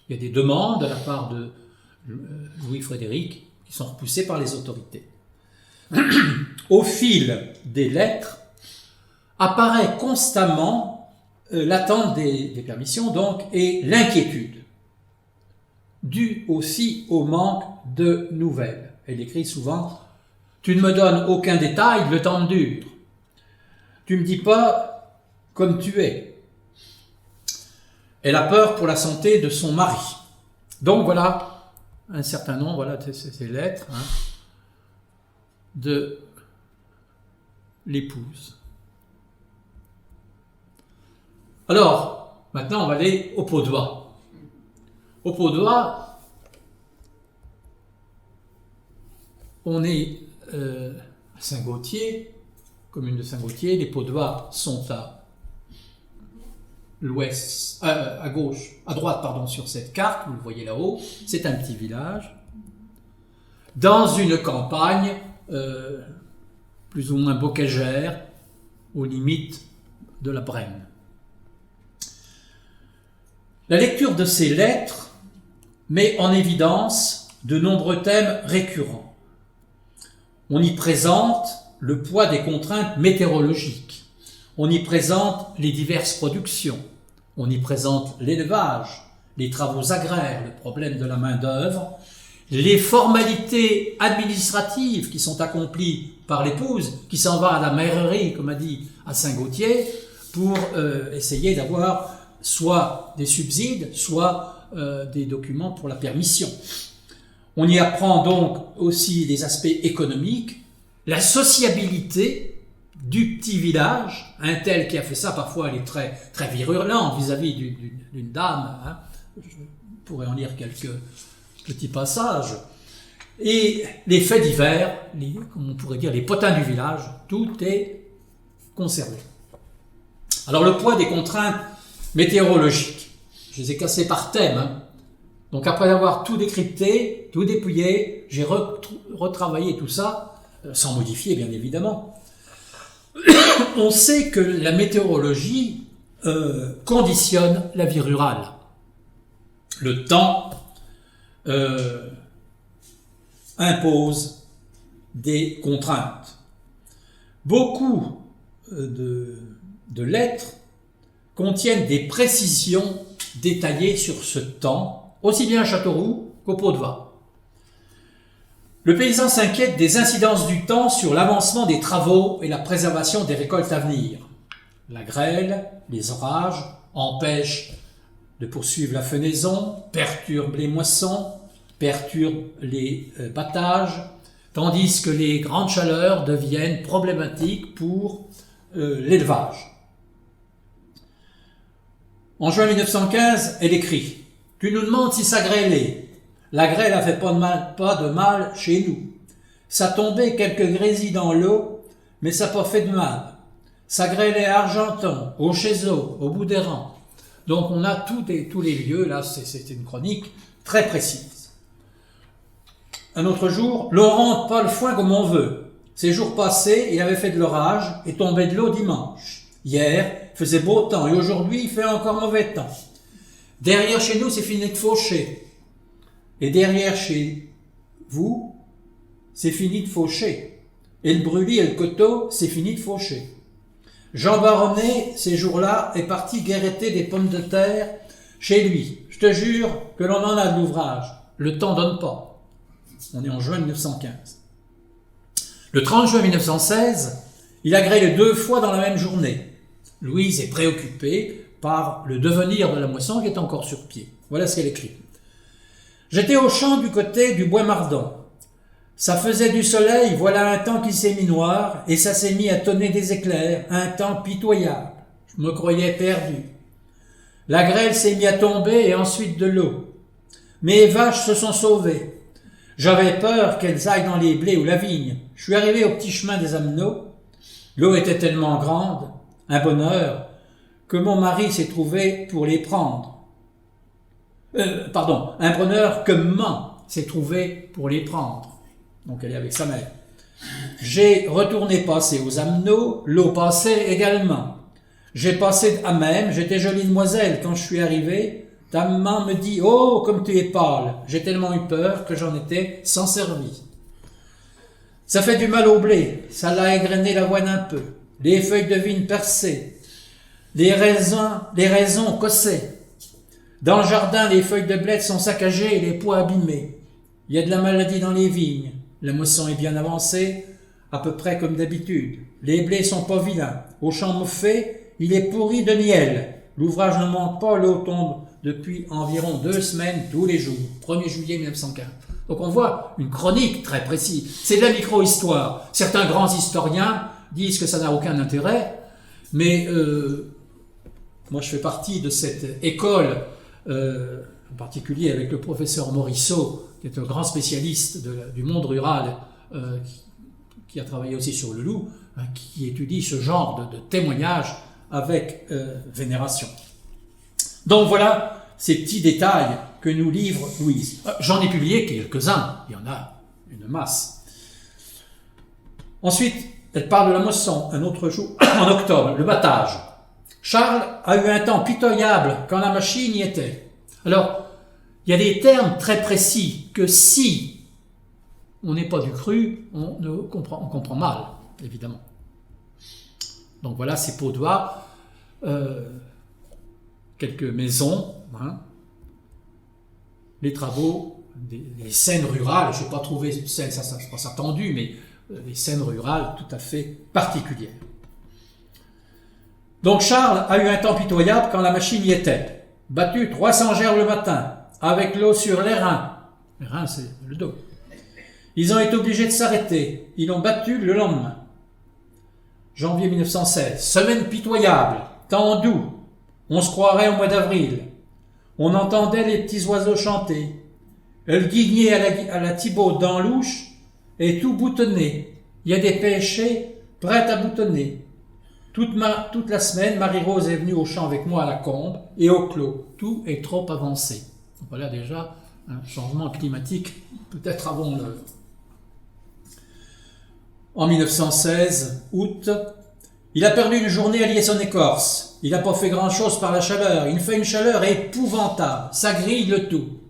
Il y a des demandes de la part de Louis-Frédéric qui sont repoussées par les autorités. Au fil des lettres apparaît constamment l'attente des permissions donc, et l'inquiétude, due aussi au manque de nouvelles. Elle écrit souvent « Tu ne me donnes aucun détail, le temps dure. Tu ne me dis pas comme tu es. » Elle a peur pour la santé de son mari. Donc voilà un certain nombre, voilà ces lettres de l'épouse. Alors, maintenant on va aller au Paudois. Au Paudois, on est à Saint-Gautier, commune de Saint-Gautier. Les Paudois sont à l'ouest, à gauche, à droite, pardon, sur cette carte, vous le voyez là-haut, c'est un petit village, dans une campagne plus ou moins bocagère, aux limites de la Brenne. La lecture de ces lettres met en évidence de nombreux thèmes récurrents. On y présente le poids des contraintes météorologiques, on y présente les diverses productions, on y présente l'élevage, les travaux agraires, le problème de la main-d'œuvre, les formalités administratives qui sont accomplies par l'épouse, qui s'en va à la mairie, comme a dit, à Saint-Gautier, pour essayer d'avoir soit des subsides, soit des documents pour la permission. On y apprend donc aussi des aspects économiques, la sociabilité du petit village, un tel qui a fait ça, parfois elle est très, très virulente vis-à-vis d'une dame, je pourrais en lire quelques petits passages, et les faits divers, comme on pourrait dire les potins du village, tout est conservé. Alors le poids des contraintes météorologiques, je les ai cassées par thème, donc après avoir tout décrypté, tout dépouillé, j'ai retravaillé tout ça, sans modifier bien évidemment. On sait que la météorologie conditionne la vie rurale. Le temps impose des contraintes. Beaucoup de lettres contiennent des précisions détaillées sur ce temps, aussi bien à Châteauroux qu'au Paudois. Le paysan s'inquiète des incidences du temps sur l'avancement des travaux et la préservation des récoltes à venir. La grêle, les orages empêchent de poursuivre la fenaison, perturbent les moissons, perturbent les battages, tandis que les grandes chaleurs deviennent problématiques pour l'élevage. En juin 1915, elle écrit « Tu nous demandes si ça grêlait. La grêle a fait pas de mal chez nous. Ça tombait quelques grésilles dans l'eau, mais ça n'a pas fait de mal. Ça grêlait à Argenton, au Chézeau, au bout des rangs. » Donc on a tous les lieux, là c'est une chronique très précise. Un autre jour, l'on rentre pas le foin comme on veut. Ces jours passés, il avait fait de l'orage et tombait de l'eau dimanche. Hier, il faisait beau temps et aujourd'hui, il fait encore mauvais temps. Derrière chez nous, c'est fini de faucher. Et derrière chez vous, c'est fini de faucher. Et le brûlis et le coteau, c'est fini de faucher. Jean Baronnet, ces jours-là, est parti guéretter des pommes de terre chez lui. Je te jure que l'on en a de l'ouvrage. Le temps donne pas. On est en juin 1915. Le 30 juin 1916, il a grêlé 2 fois dans la même journée. Louise est préoccupée par le devenir de la moisson qui est encore sur pied. Voilà ce qu'elle écrit. J'étais au champ du côté du bois Mardon. Ça faisait du soleil, voilà un temps qui s'est mis noir, et ça s'est mis à tonner des éclairs, un temps pitoyable. Je me croyais perdu. La grêle s'est mise à tomber et ensuite de l'eau. Mes vaches se sont sauvées. J'avais peur qu'elles aillent dans les blés ou la vigne. Je suis arrivé au petit chemin des Amenots. L'eau était tellement grande, un bonheur, que mon mari s'est trouvé pour les prendre. Un bonheur que maman s'est trouvé pour les prendre. Donc elle est avec sa mère. J'ai retourné passer aux Amenots, l'eau passait également. J'ai passé à même, j'étais jolie demoiselle quand je suis arrivé. Ta maman me dit « Oh, comme tu es pâle !» J'ai tellement eu peur que j'en étais sans servi. Ça fait du mal au blé, ça l'a égrené l'avoine un peu. Les feuilles de vigne percées, les raisins cossés. Dans le jardin, les feuilles de blé sont saccagées et les pois abîmés. Il y a de la maladie dans les vignes. La moisson est bien avancée, à peu près comme d'habitude. Les blés sont pas vilains. Au champ mouffé, il est pourri de miel. L'ouvrage ne manque pas, l'eau tombe depuis environ 2 semaines tous les jours. 1er juillet 1915. Donc on voit une chronique très précise. C'est de la micro-histoire. Certains grands historiens disent que ça n'a aucun intérêt, mais moi je fais partie de cette école, en particulier avec le professeur Morisseau, qui est un grand spécialiste du monde rural, qui a travaillé aussi sur le loup, qui étudie ce genre de témoignages avec vénération. Donc voilà ces petits détails que nous livre Louise. J'en ai publié quelques-uns, il y en a une masse. Ensuite, elle parle de la moisson, un autre jour, en octobre, le battage. Charles a eu un temps pitoyable quand la machine y était. Alors, il y a des termes très précis que si on n'est pas du cru, on comprend mal, évidemment. Donc voilà ces pots d'oie, quelques maisons, les travaux, les scènes rurales. Je n'ai pas trouvé scène, ça c'est pas attendu, mais les scènes rurales tout à fait particulières. Donc Charles a eu un temps pitoyable quand la machine y était. Battu 300 gerbes le matin, avec l'eau sur les reins. Les reins, c'est le dos. Ils ont été obligés de s'arrêter. Ils l'ont battu le lendemain. Janvier 1916. Semaine pitoyable. Temps doux. On se croirait au mois d'avril. On entendait les petits oiseaux chanter. Le guigné à la Thibaut dans l'ouche est tout boutonné. Il y a des pêchers prêts à boutonner. Toute la semaine, Marie-Rose est venue au champ avec moi à la combe et au clos. Tout est trop avancé. Donc voilà déjà un changement climatique, peut-être avant l'heure. En 1916, août, il a perdu une journée à lier son écorce. Il n'a pas fait grand-chose par la chaleur. Il fait une chaleur épouvantable. Ça grille le tout.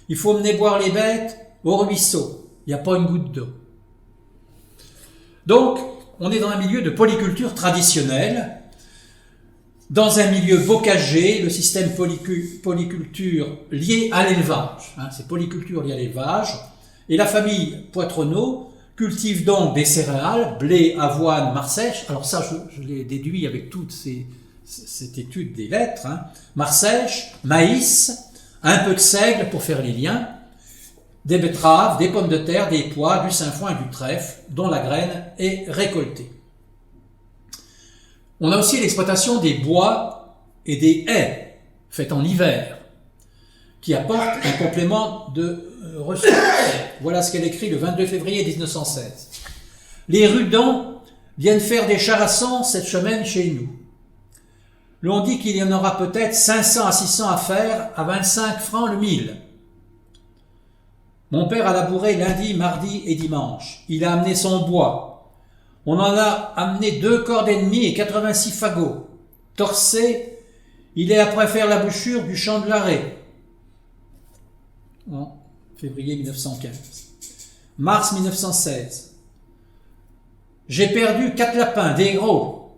Il faut mener boire les bêtes au ruisseau. Il n'y a pas une goutte d'eau. Donc, on est dans un milieu de polyculture traditionnelle, dans un milieu bocagé, le système polyculture lié à l'élevage. C'est polyculture liée à l'élevage. Et la famille Poitronneau cultive donc des céréales, blé, avoine, marsèche. Alors ça, je l'ai déduit avec toute cette étude des lettres. Marsèche, maïs, un peu de seigle pour faire les liens, des betteraves, des pommes de terre, des pois, du sainfoin et du trèfle, dont la graine est récoltée. On a aussi l'exploitation des bois et des haies, faites en hiver, qui apportent un complément de ressources. Voilà ce qu'elle écrit le 22 février 1916. Les Rudans viennent faire des charassons cette semaine chez nous. L'on dit qu'il y en aura peut-être 500 à 600 à faire à 25 francs le mille. Mon père a labouré lundi, mardi et dimanche. Il a amené son bois. On en a amené 2 cordes et demie et 86 fagots. Torsé, il est après faire la bouchure du champ de l'arrêt. En février 1915. Mars 1916. J'ai perdu 4 lapins, des gros.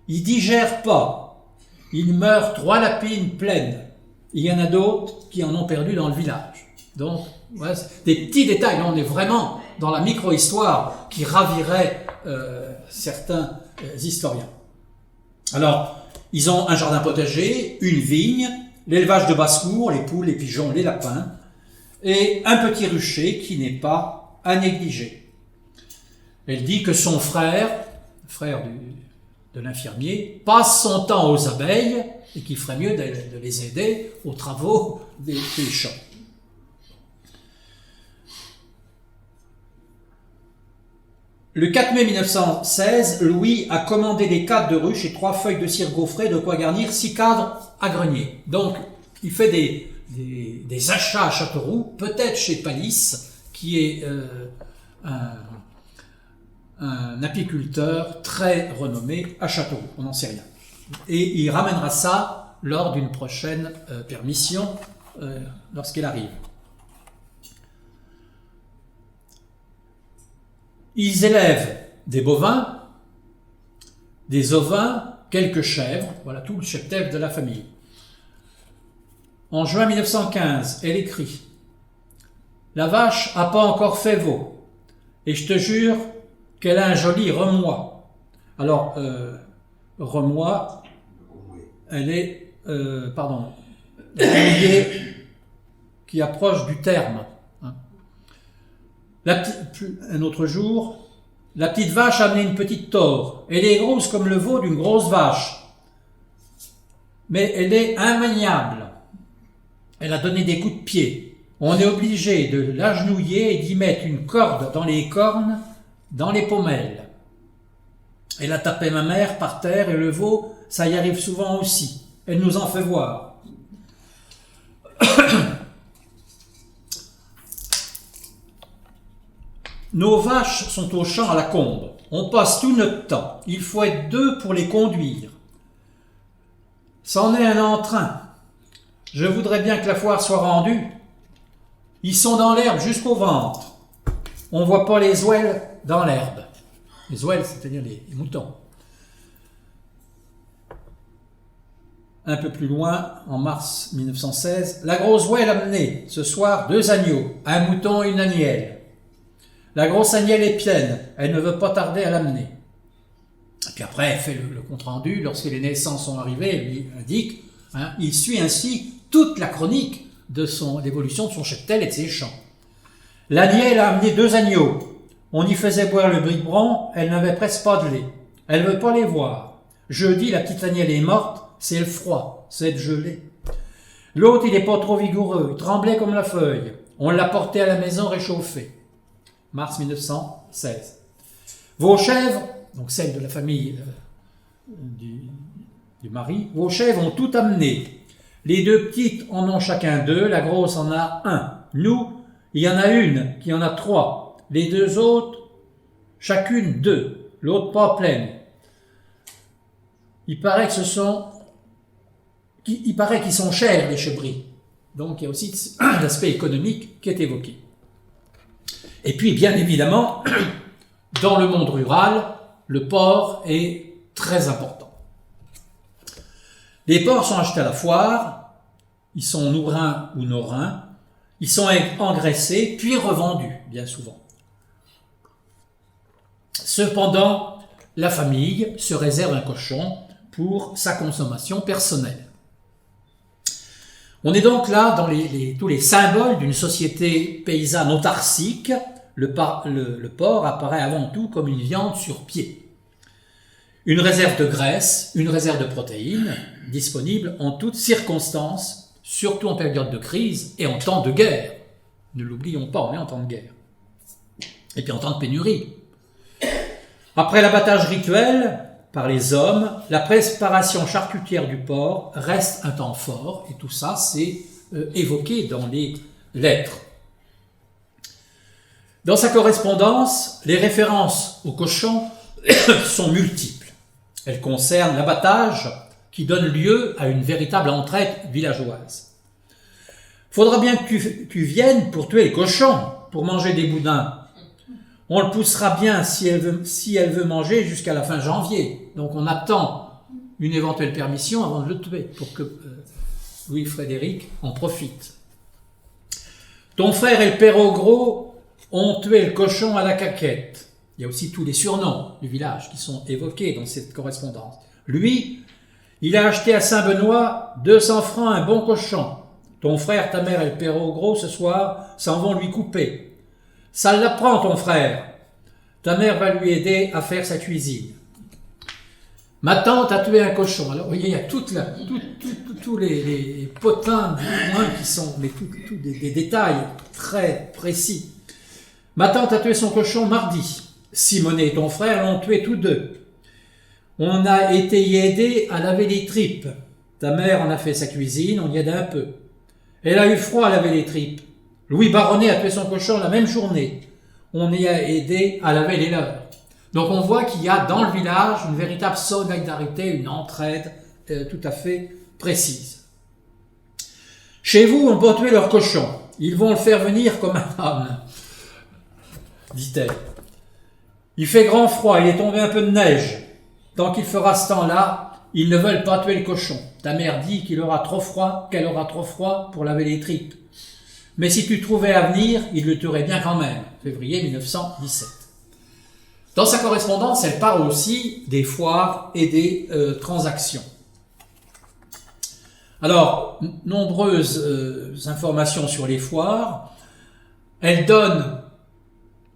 Ils digèrent pas. Ils meurent 3 lapines pleines. Il y en a d'autres qui en ont perdu dans le village. Donc, ouais, des petits détails. Là, on est vraiment dans la micro-histoire qui ravirait certains historiens. Alors, ils ont un jardin potager, une vigne, l'élevage de basse-cour, les poules, les pigeons, les lapins, et un petit rucher qui n'est pas à négliger. Elle dit que son frère de l'infirmier, passe son temps aux abeilles et qu'il ferait mieux de les aider aux travaux des champs. Le 4 mai 1916, Louis a commandé des cadres de ruche et 3 feuilles de cire gaufrée, de quoi garnir 6 cadres à grenier. Donc, il fait des achats à Châteauroux, peut-être chez Palisse, qui est un apiculteur très renommé à Châteauroux, on n'en sait rien. Et il ramènera ça lors d'une prochaine permission, lorsqu'elle arrive. Ils élèvent des bovins, des ovins, quelques chèvres, voilà tout le cheptel de la famille. En juin 1915, elle écrit « La vache a pas encore fait veau, et je te jure qu'elle a un joli remois. » Alors, remois, elle est, qui approche du terme. Un autre jour, la petite vache a amené une petite taure. Elle est grosse comme le veau d'une grosse vache. Mais elle est immaniable. Elle a donné des coups de pied. On est obligé de l'agenouiller et d'y mettre une corde dans les cornes, dans les pommelles. Elle a tapé ma mère par terre et le veau, ça y arrive souvent aussi. Elle nous en fait voir. Nos vaches sont au champ à la combe. On passe tout notre temps. Il faut être 2 pour les conduire. C'en est un entrain. Je voudrais bien que la foire soit rendue. Ils sont dans l'herbe jusqu'au ventre. On voit pas les ouelles dans l'herbe. Les ouelles, c'est-à-dire les moutons. Un peu plus loin, en mars 1916, la grosse ouelle a amené ce soir 2 agneaux, un mouton et une agnelle. La grosse agnelle est pleine, elle ne veut pas tarder à l'amener. Et puis après, elle fait le compte-rendu, lorsque les naissances sont arrivées, elle lui indique, il suit ainsi toute la chronique de l'évolution de son cheptel et de ses champs. L'agnelle a amené 2 agneaux. On y faisait boire le biberon, elle n'avait presque pas de lait. Elle veut pas les voir. Jeudi, la petite agnelle est morte, c'est le froid, c'est le gelé. L'autre, il est pas trop vigoureux, il tremblait comme la feuille. On l'a porté à la maison réchauffée. Mars 1916. Vos chèvres, donc celles de la famille du mari, vos chèvres ont tout amené. Les 2 petites en ont chacun 2, la grosse en a 1. Nous, il y en a une qui en a 3. Les 2 autres, chacune 2. L'autre pas pleine. Il paraît qu'ils sont chers, les chèvreries. Donc il y a aussi l'aspect économique qui est évoqué. Et puis, bien évidemment, dans le monde rural, le porc est très important. Les porcs sont achetés à la foire, ils sont nourrins ou norins, ils sont engraissés, puis revendus, bien souvent. Cependant, la famille se réserve un cochon pour sa consommation personnelle. On est donc là dans tous les symboles d'une société paysanne autarcique. Le porc apparaît avant tout comme une viande sur pied. Une réserve de graisse, une réserve de protéines, disponible en toutes circonstances, surtout en période de crise et en temps de guerre. Ne l'oublions pas, on est en temps de guerre. Et puis en temps de pénurie. Après l'abattage rituel par les hommes, la préparation charcutière du porc reste un temps fort, et tout ça c'est évoqué dans les lettres. Dans sa correspondance, les références au cochon sont multiples. Elles concernent l'abattage qui donne lieu à une véritable entraide villageoise. Faudra bien que tu viennes pour tuer les cochons, pour manger des boudins. On le poussera bien si elle veut manger jusqu'à la fin janvier. Donc on attend une éventuelle permission avant de le tuer, pour que Louis-Frédéric en profite. Ton frère et le père Ogros ont tué le cochon à la caquette. Il y a aussi tous les surnoms du village qui sont évoqués dans cette correspondance. Lui, il a acheté à Saint-Benoît 200 francs un bon cochon. Ton frère, ta mère et le père Ogros, ce soir, s'en vont lui couper. Ça l'apprend, ton frère. Ta mère va lui aider à faire sa cuisine. Ma tante a tué un cochon. Alors, vous voyez, il y a tous les potins du coin qui sont des détails très précis. Ma tante a tué son cochon mardi. Simonet et ton frère l'ont tué tous deux. On a été y aider à laver les tripes. Ta mère en a fait sa cuisine, on y aide un peu. Elle a eu froid à laver les tripes. Louis Baronnet a tué son cochon la même journée. On y a aidé à laver les leurs. Donc on voit qu'il y a dans le village une véritable solidarité, une entraide tout à fait précise. Chez vous, on peut tuer leur cochon. Ils vont le faire venir comme un âne, dit-elle. Il fait grand froid, il est tombé un peu de neige. Tant qu'il fera ce temps-là, ils ne veulent pas tuer le cochon. Ta mère dit qu'elle aura trop froid pour laver les tripes. Mais si tu trouvais à venir, il le tuerait bien quand même. Février 1917. Dans sa correspondance, elle parle aussi des foires et des transactions. Alors, nombreuses informations sur les foires. Elle donne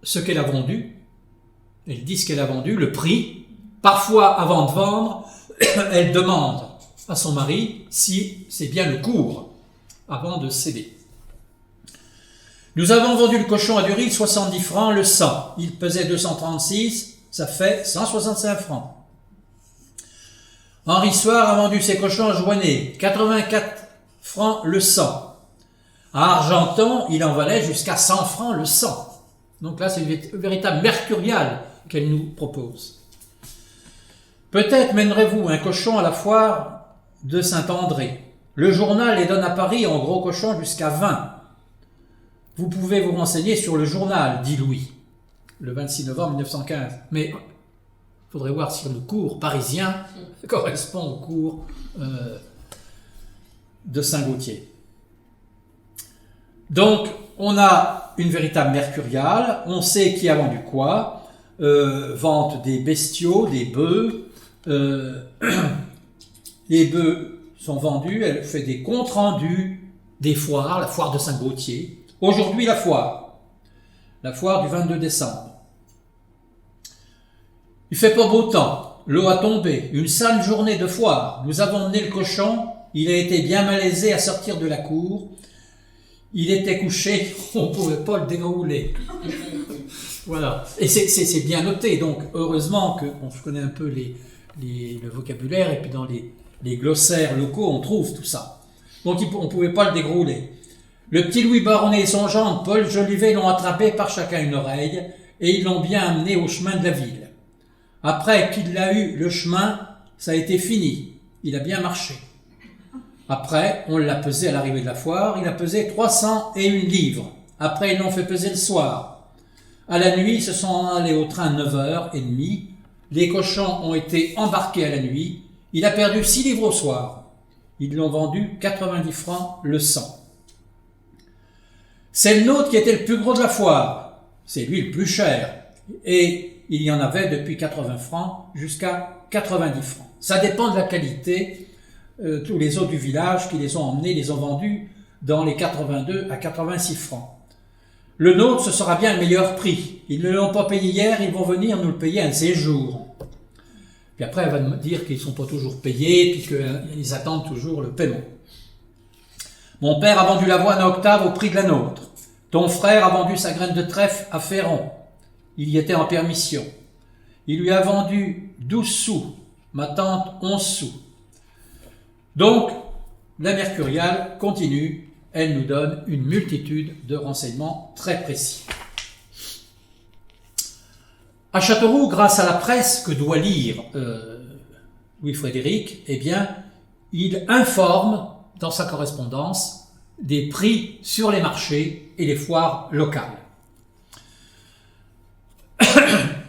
ce qu'elle a vendu. Elle dit ce qu'elle a vendu, le prix. Parfois, avant de vendre, elle demande à son mari si c'est bien le cours avant de céder. Nous avons vendu le cochon à Dury 70 francs le 100. Il pesait 236, ça fait 165 francs. Henri Soir a vendu ses cochons à Joignet, 84 francs le 100. À Argenton, il en valait jusqu'à 100 francs le 100. Donc là, c'est une véritable mercuriale qu'elle nous propose. Peut-être mènerez-vous un cochon à la foire de Saint-André. Le journal les donne à Paris en gros cochons jusqu'à 20. Vous pouvez vous renseigner sur le journal, dit Louis, le 26 novembre 1915. Mais il faudrait voir si le cours parisien correspond au cours de Saint-Gauthier. Donc, on a une véritable mercuriale, on sait qui a vendu quoi, vente des bestiaux, des bœufs. Les bœufs sont vendus, elle fait des comptes rendus des foires, la foire de Saint-Gauthier. Aujourd'hui, la foire du 22 décembre. Il fait pas beau temps, l'eau a tombé, une sale journée de foire. Nous avons mené le cochon, il a été bien malaisé à sortir de la cour. Il était couché, on ne pouvait pas le dérouler. Voilà. Et c'est bien noté, donc heureusement que je connais un peu le vocabulaire, et puis dans les glossaires locaux, on trouve tout ça. Donc on ne pouvait pas le dérouler. Le petit Louis Baronnet et son gendre Paul Jolivet l'ont attrapé par chacun une oreille et ils l'ont bien amené au chemin de la ville. Après qu'il a eu le chemin, ça a été fini. Il a bien marché. Après, on l'a pesé à l'arrivée de la foire. Il a pesé 301 livres. Après, ils l'ont fait peser le soir. À la nuit, ils se sont allés au train 9h30. Les cochons ont été embarqués à la nuit. Il a perdu 6 livres au soir. Ils l'ont vendu 90 francs le 100. C'est le nôtre qui était le plus gros de la foire. C'est lui le plus cher. Et il y en avait depuis 80 francs jusqu'à 90 francs. Ça dépend de la qualité. Tous les autres du village qui les ont emmenés, les ont vendus dans les 82 à 86 francs. Le nôtre, ce sera bien le meilleur prix. Ils ne l'ont pas payé hier, ils vont venir nous le payer un de ces jours. Puis après, elle va me dire qu'ils ne sont pas toujours payés, puis qu'ils attendent toujours le paiement. Mon père a vendu l'avoine à Octave au prix de la nôtre. Ton frère a vendu sa graine de trèfle à Ferron. Il y était en permission. Il lui a vendu 12 sous, ma tante 11 sous. Donc, la Mercuriale continue. Elle nous donne une multitude de renseignements très précis. À Châteauroux, grâce à la presse que doit lire Louis-Frédéric, eh bien, il informe dans sa correspondance des prix sur les marchés et les foires locales.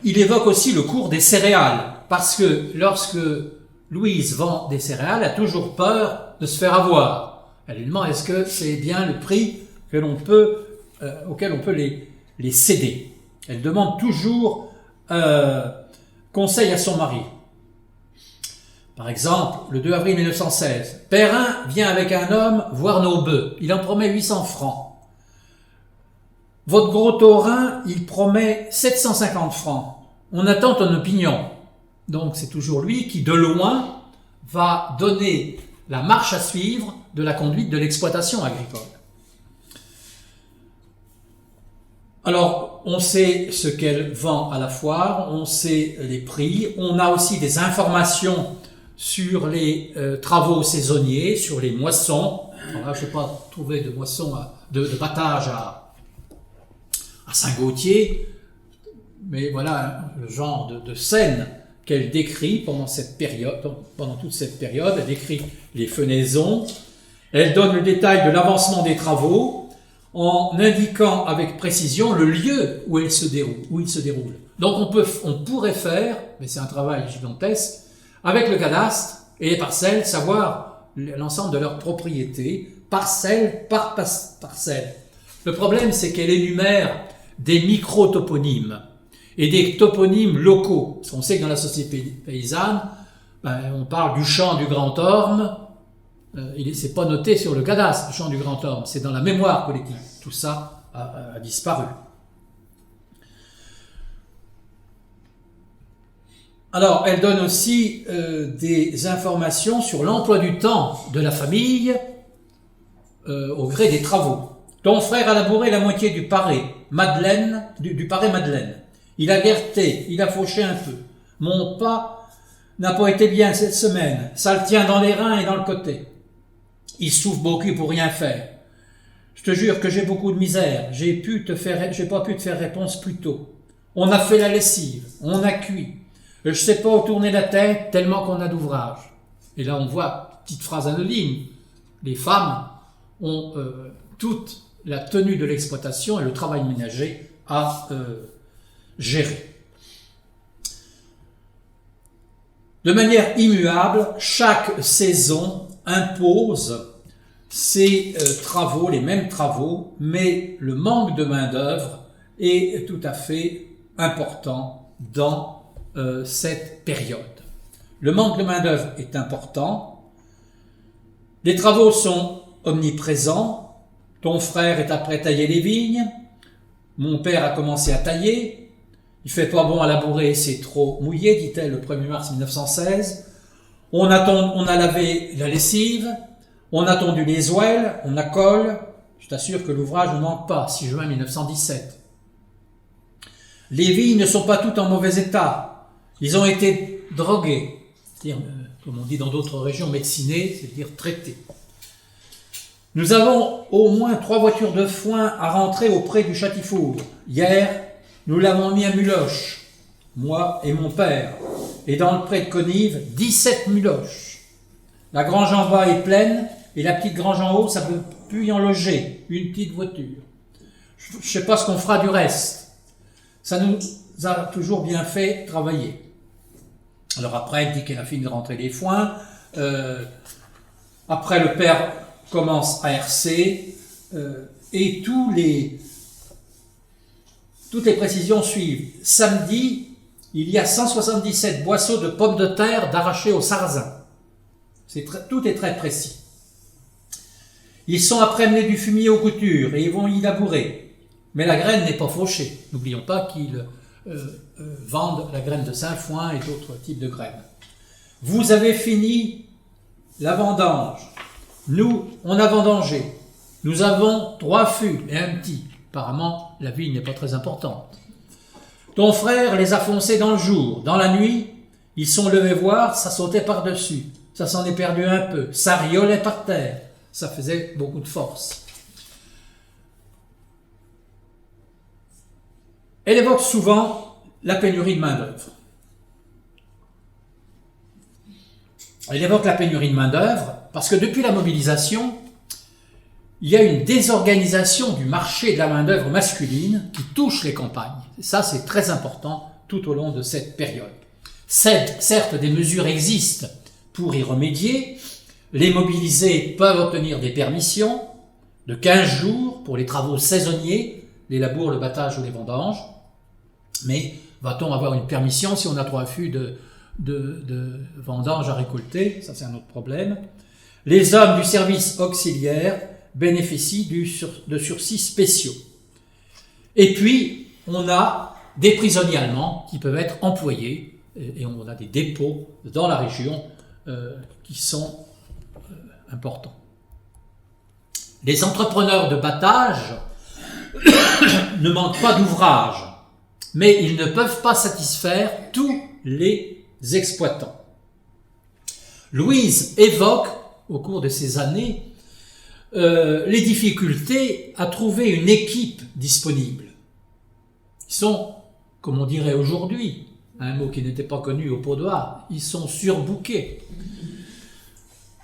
Il évoque aussi le cours des céréales, parce que lorsque Louise vend des céréales, elle a toujours peur de se faire avoir. Elle lui demande est-ce que c'est bien le prix que l'on peut, auquel on peut les céder. Elle demande toujours conseil à son mari. Par exemple, le 2 avril 1916, Perrin vient avec un homme voir nos bœufs. Il en promet 800 francs. Votre gros taurin, il promet 750 francs. On attend ton opinion. Donc c'est toujours lui qui, de loin, va donner la marche à suivre de la conduite de l'exploitation agricole. Alors, on sait ce qu'elle vend à la foire, on sait les prix, on a aussi des informations sur les travaux saisonniers, sur les moissons. Alors là, je n'ai pas trouvé de moisson, de battage à Saint-Gautier, mais voilà le genre de scène qu'elle décrit pendant toute cette période. Elle décrit les fenaisons, elle donne le détail de l'avancement des travaux en indiquant avec précision le lieu où il se déroule. Donc on pourrait faire, mais c'est un travail gigantesque, avec le cadastre et les parcelles, savoir l'ensemble de leurs propriétés, parcelle par parcelle. Le problème, c'est qu'elle énumère des micro-toponymes et des toponymes locaux. Parce qu'on sait que dans la société paysanne, on parle du champ du Grand Orme, c'est pas noté sur le cadastre, le champ du Grand Orme, c'est dans la mémoire collective. Tout ça a disparu. Alors, elle donne aussi des informations sur l'emploi du temps de la famille au gré des travaux. Ton frère a labouré la moitié du paré Madeleine, du paré Madeleine. Il a guerreté, il a fauché un peu. Mon pas n'a pas été bien cette semaine. Ça le tient dans les reins et dans le côté. Il souffre beaucoup pour rien faire. Je te jure que j'ai beaucoup de misère. J'ai pas pu te faire réponse plus tôt. On a fait la lessive, on a cuit. Je sais pas où tourner la tête tellement qu'on a d'ouvrage. Et là, on voit, petite phrase anonyme, les femmes ont toute la tenue de l'exploitation et le travail ménager à gérer. De manière immuable, chaque saison impose ces travaux, les mêmes travaux, mais le manque de main-d'œuvre est tout à fait important dans cette période. Le manque de main-d'œuvre est important. Les travaux sont omniprésents. Ton frère est après tailler les vignes. Mon père a commencé à tailler. Il fait pas bon à labourer, c'est trop mouillé, dit-elle le 1er mars 1916. On a lavé la lessive, on a tondu les ouelles, on a colle. Je t'assure que l'ouvrage ne manque pas, 6 juin 1917. Les vignes ne sont pas toutes en mauvais état. Ils ont été drogués, c'est-à-dire, comme on dit dans d'autres régions, médecinés, c'est-à-dire traités. Nous avons au moins 3 voitures de foin à rentrer auprès du Châtifour. Hier, nous l'avons mis à Muloche, moi et mon père. Et dans le pré de Conive, 17 Muloches. La grange en bas est pleine, et la petite grange en haut, ça peut plus y en loger, une petite voiture. Je ne sais pas ce qu'on fera du reste. Ça nous a toujours bien fait travailler. Alors après, elle dit qu'elle a fini de rentrer les foins. Après, le père commence à RC, et toutes les précisions suivent. Samedi, il y a 177 boisseaux de pommes de terre d'arracher aux sarrasins. Tout est très précis. Ils sont après amener du fumier aux coutures et ils vont y labourer. Mais la graine n'est pas fauchée. N'oublions pas qu'ils vendent la graine de sainfoin et d'autres types de graines. Vous avez fini la vendange. Nous, on a vendangé. Nous avons 3 fûts et un petit. Apparemment, la vigne n'est pas très importante. Ton frère les a foncés dans le jour. Dans la nuit, ils sont levés voir, ça sautait par-dessus. Ça s'en est perdu un peu. Ça riolait par terre. Ça faisait beaucoup de force. Elle évoque souvent la pénurie de main-d'œuvre. Elle évoque la pénurie de main-d'œuvre parce que depuis la mobilisation, il y a une désorganisation du marché de la main-d'œuvre masculine qui touche les campagnes. Ça, c'est très important tout au long de cette période. Certes, des mesures existent pour y remédier. Les mobilisés peuvent obtenir des permissions de 15 jours pour les travaux saisonniers, les labours, le battage ou les vendanges. Mais va-t-on avoir une permission si on a 3 fûts de vendanges à récolter? Ça, c'est un autre problème. Les hommes du service auxiliaire bénéficient de sursis spéciaux. Et puis, on a des prisonniers allemands qui peuvent être employés, et on a des dépôts dans la région qui sont importants. Les entrepreneurs de battage ne manquent pas d'ouvrage, mais ils ne peuvent pas satisfaire tous les exploitants. Louise évoque, au cours de ces années, les difficultés à trouver une équipe disponible. Ils sont, comme on dirait aujourd'hui, un mot qui n'était pas connu au Paudois, ils sont surbookés.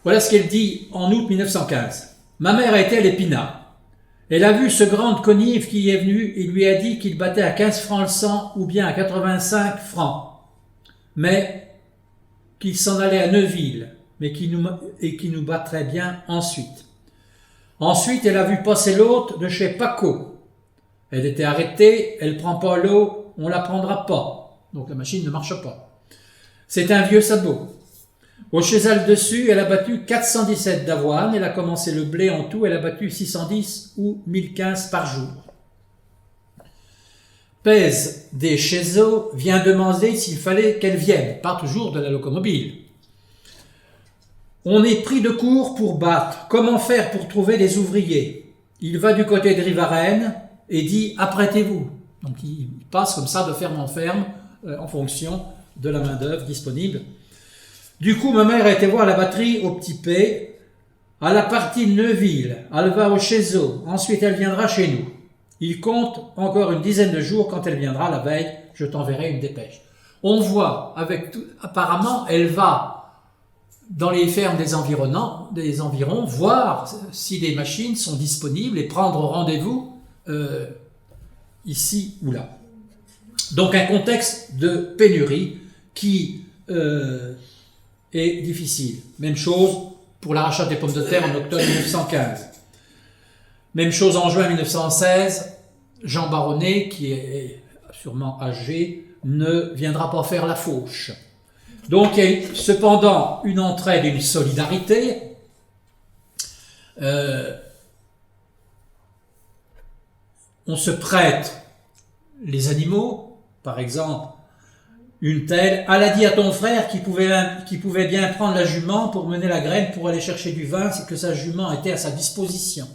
Voilà ce qu'elle dit en août 1915. Ma mère était à l'Épinat. Elle a vu ce grand connive qui y est venu et lui a dit qu'il battait à 15 francs le cent ou bien à 85 francs, mais qu'il s'en allait à Neuville, mais qui nous battrait bien ensuite. Ensuite, elle a vu passer l'autre de chez Paco. Elle était arrêtée, elle prend pas l'eau, on la prendra pas. Donc la machine ne marche pas. C'est un vieux sabot. Au Chézal dessus, elle a battu 417 d'avoine, elle a commencé le blé en tout, elle a battu 610 ou 1015 par jour. Pèse des Chézeaux vient demander s'il fallait qu'elle vienne, pas toujours de la locomobile. On est pris de court pour battre. Comment faire pour trouver des ouvriers? Il va du côté de Rivarennes et dit « apprêtez-vous ». Donc il passe comme ça de ferme en ferme en fonction de la main-d'œuvre disponible. Du coup, ma mère a été voir la batterie au Petit P, à la partie de Neuville, elle va au Chézeaux, ensuite elle viendra chez nous. Il compte encore une dizaine de jours, quand elle viendra la veille, je t'enverrai une dépêche. On voit, apparemment, elle va dans les fermes des environs, voir si les machines sont disponibles et prendre rendez-vous ici ou là. Donc un contexte de pénurie qui est difficile. Même chose pour l'arrachage des pommes de terre en octobre 1915. Même chose en juin 1916, Jean Baronnet, qui est sûrement âgé, ne viendra pas faire la fauche. Donc il y a cependant une entraide et une solidarité. On se prête les animaux, par exemple, une telle, elle a dit à ton frère qu'il pouvait bien prendre la jument pour mener la graine pour aller chercher du vin, c'est que sa jument était à sa disposition.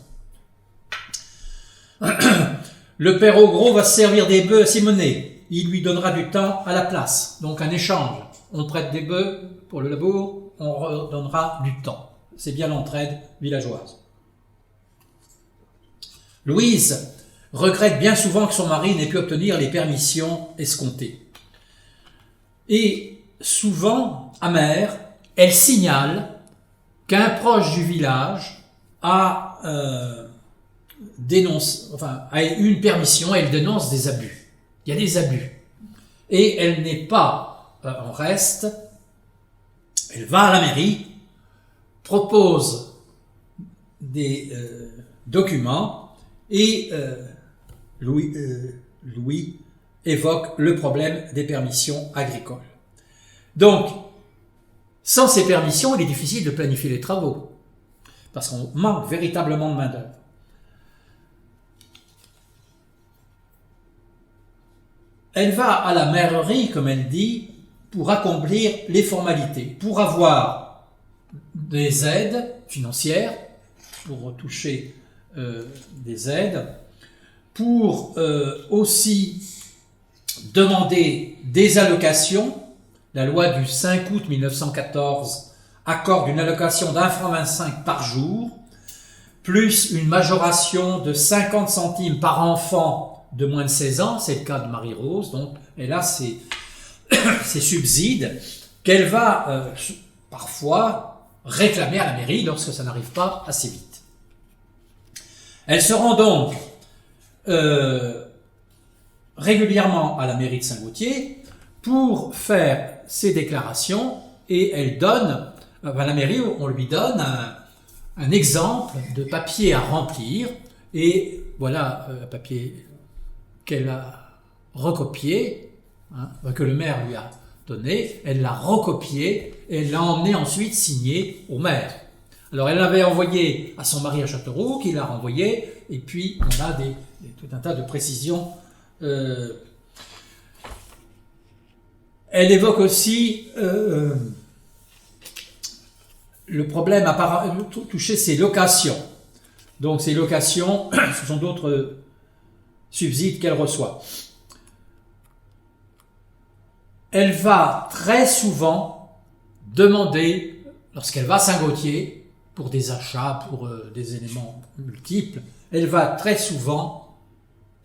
Le père Augros va se servir des bœufs à Simonet, il lui donnera du temps à la place, donc un échange. On prête des bœufs pour le labour, on redonnera du temps. C'est bien l'entraide villageoise. Louise regrette bien souvent que son mari n'ait pu obtenir les permissions escomptées. Et souvent, amère, elle signale qu'un proche du village a eu une permission et elle dénonce des abus. Il y a des abus. Et elle n'est pas en reste. Elle va à la mairie, propose des documents et Louis évoque le problème des permissions agricoles. Donc, sans ces permissions, il est difficile de planifier les travaux, parce qu'on manque véritablement de main-d'œuvre. Elle va à la mairie, comme elle dit, pour accomplir les formalités, pour avoir des aides financières, pour toucher des aides, pour aussi demander des allocations. La loi du 5 août 1914 accorde une allocation d'1,25 € par jour, plus une majoration de 50 centimes par enfant de moins de 16 ans, c'est le cas de Marie-Rose, donc elle a ces subsides qu'elle va parfois réclamer à la mairie lorsque ça n'arrive pas assez vite. Elle se rend donc régulièrement à la mairie de Saint-Gautier pour faire ses déclarations, et elle donne, à la mairie, on lui donne un exemple de papier à remplir, et voilà un papier qu'elle a recopié, que le maire lui a donné, elle l'a recopié et elle l'a emmené ensuite signé au maire. Alors elle l'avait envoyé à son mari à Châteauroux, qui l'a renvoyé, et puis on a tout un tas de précisions. Elle évoque aussi le problème à toucher ses locations. Donc ces locations, ce sont d'autres subsides qu'elle reçoit. Elle va très souvent demander, lorsqu'elle va à Saint-Gautier, pour des achats, pour des éléments multiples, elle va très souvent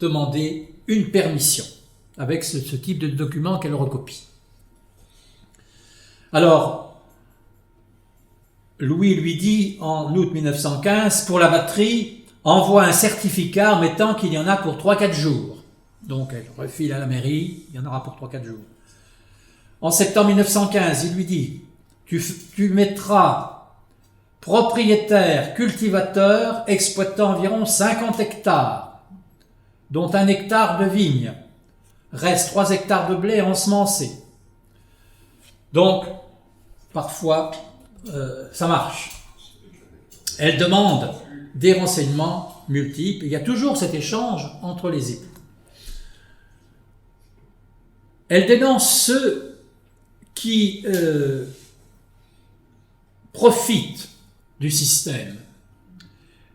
demander une permission avec ce type de document qu'elle recopie. Alors, Louis lui dit en août 1915, pour la batterie, envoie un certificat mettant qu'il y en a pour 3-4 jours. Donc elle refile à la mairie, il y en aura pour 3-4 jours. En septembre 1915, il lui dit, tu mettras propriétaire, cultivateur, exploitant environ 50 hectares, dont 1 hectare de vigne. Reste 3 hectares de blé ensemencé. Donc, parfois, ça marche. Elle demande des renseignements multiples. Il y a toujours cet échange entre les époux. Elle dénonce ceux qui profitent du système.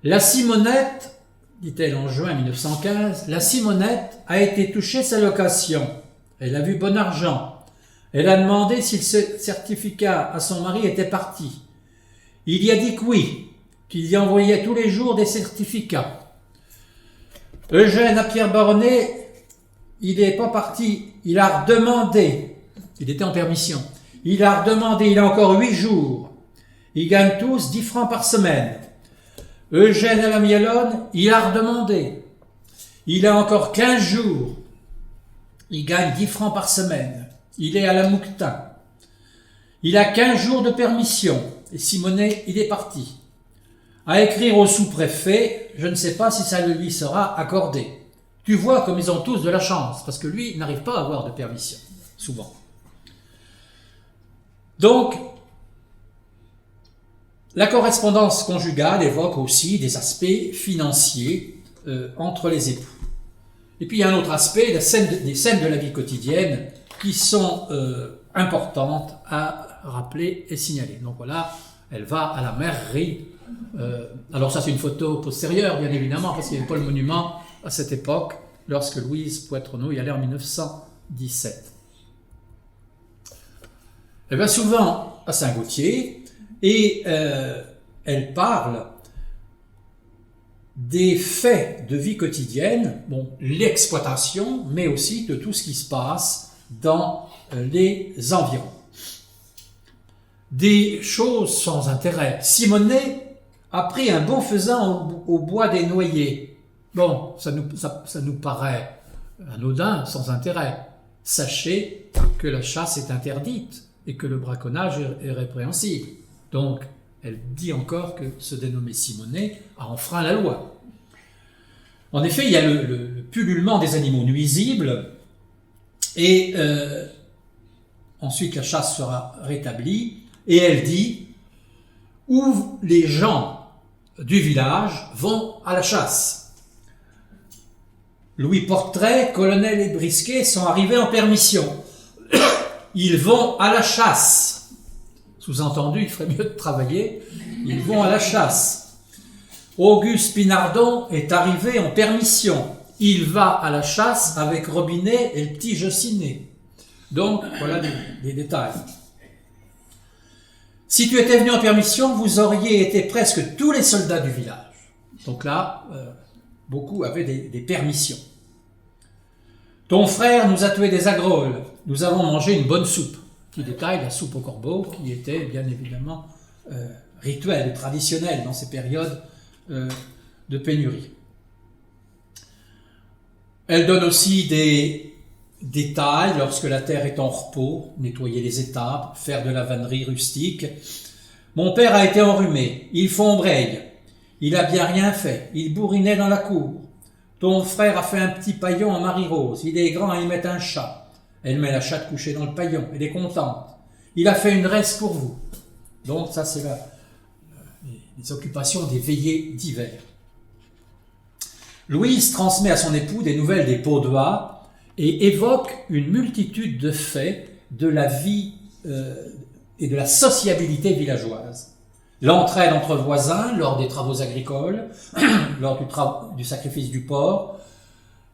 La Simonette, dit-elle en juin 1915, la Simonette a été touchée sa location. Elle a vu bon argent. Elle a demandé si le certificat à son mari était parti. Il y a dit que oui, qu'il y envoyait tous les jours des certificats. Eugène à Pierre Baronnet, il n'est pas parti, il a redemandé, il était en permission, il a redemandé, il a encore 8 jours. Ils gagnent tous 10 francs par semaine. Eugène à la Miellonne, il a redemandé. Il a encore 15 jours. Il gagne 10 francs par semaine. Il est à la Mouquetin. Il a 15 jours de permission. Et Simonet, il est parti. À écrire au sous-préfet, je ne sais pas si ça lui sera accordé. Tu vois comme ils ont tous de la chance, parce que lui, il n'arrive pas à avoir de permission, souvent. Donc, la correspondance conjugale évoque aussi des aspects financiers entre les époux. Et puis il y a un autre aspect, des scènes de la vie quotidienne qui sont importantes à rappeler et signaler. Donc voilà, elle va à la mairie. Alors ça c'est une photo postérieure bien évidemment, parce qu'il n'y avait pas le monument à cette époque, lorsque Louise Poitrenaud y allait en 1917. Elle va souvent à Saint-Gautier et elle parle des faits de vie quotidienne, l'exploitation, mais aussi de tout ce qui se passe dans les environs. Des choses sans intérêt. Simonet a pris un beau faisan au bois des Noyers. Bon, ça nous paraît anodin, sans intérêt. Sachez que la chasse est interdite et que le braconnage est répréhensible. Donc, elle dit encore que ce dénommé Simonet a enfreint la loi. En effet, il y a le pullulement des animaux nuisibles Et ensuite, la chasse sera rétablie. Et elle dit où les gens du village vont à la chasse. Louis Portrait, colonel et Brisquet sont arrivés en permission. Ils vont à la chasse. Sous-entendu, il ferait mieux de travailler. Ils vont à la chasse. Auguste Pinardon est arrivé en permission. Il va à la chasse avec Robinet et le petit Jocinet. Donc, voilà des détails. Si tu étais venu en permission, vous auriez été presque tous les soldats du village. Donc là, beaucoup avaient des permissions. Ton frère nous a tué des agroles. Nous avons mangé une bonne soupe. Petit détail, la soupe au corbeau, qui était bien évidemment rituelle et traditionnelle dans ces périodes de pénurie. Elle donne aussi des détails lorsque la terre est en repos, nettoyer les étables, faire de la vannerie rustique. Mon père a été enrhumé, il fombraye, il a bien rien fait, il bourrinait dans la cour. Ton frère a fait un petit paillon à Marie-Rose, il est grand à y mettre un chat. Elle met la chatte couchée dans le paillon, elle est contente. Il a fait une dresse pour vous. Donc ça c'est les occupations des veillées d'hiver. Louise transmet à son époux des nouvelles des Paudois et évoque une multitude de faits de la vie et de la sociabilité villageoise. L'entraide entre voisins lors des travaux agricoles, lors du sacrifice du porc,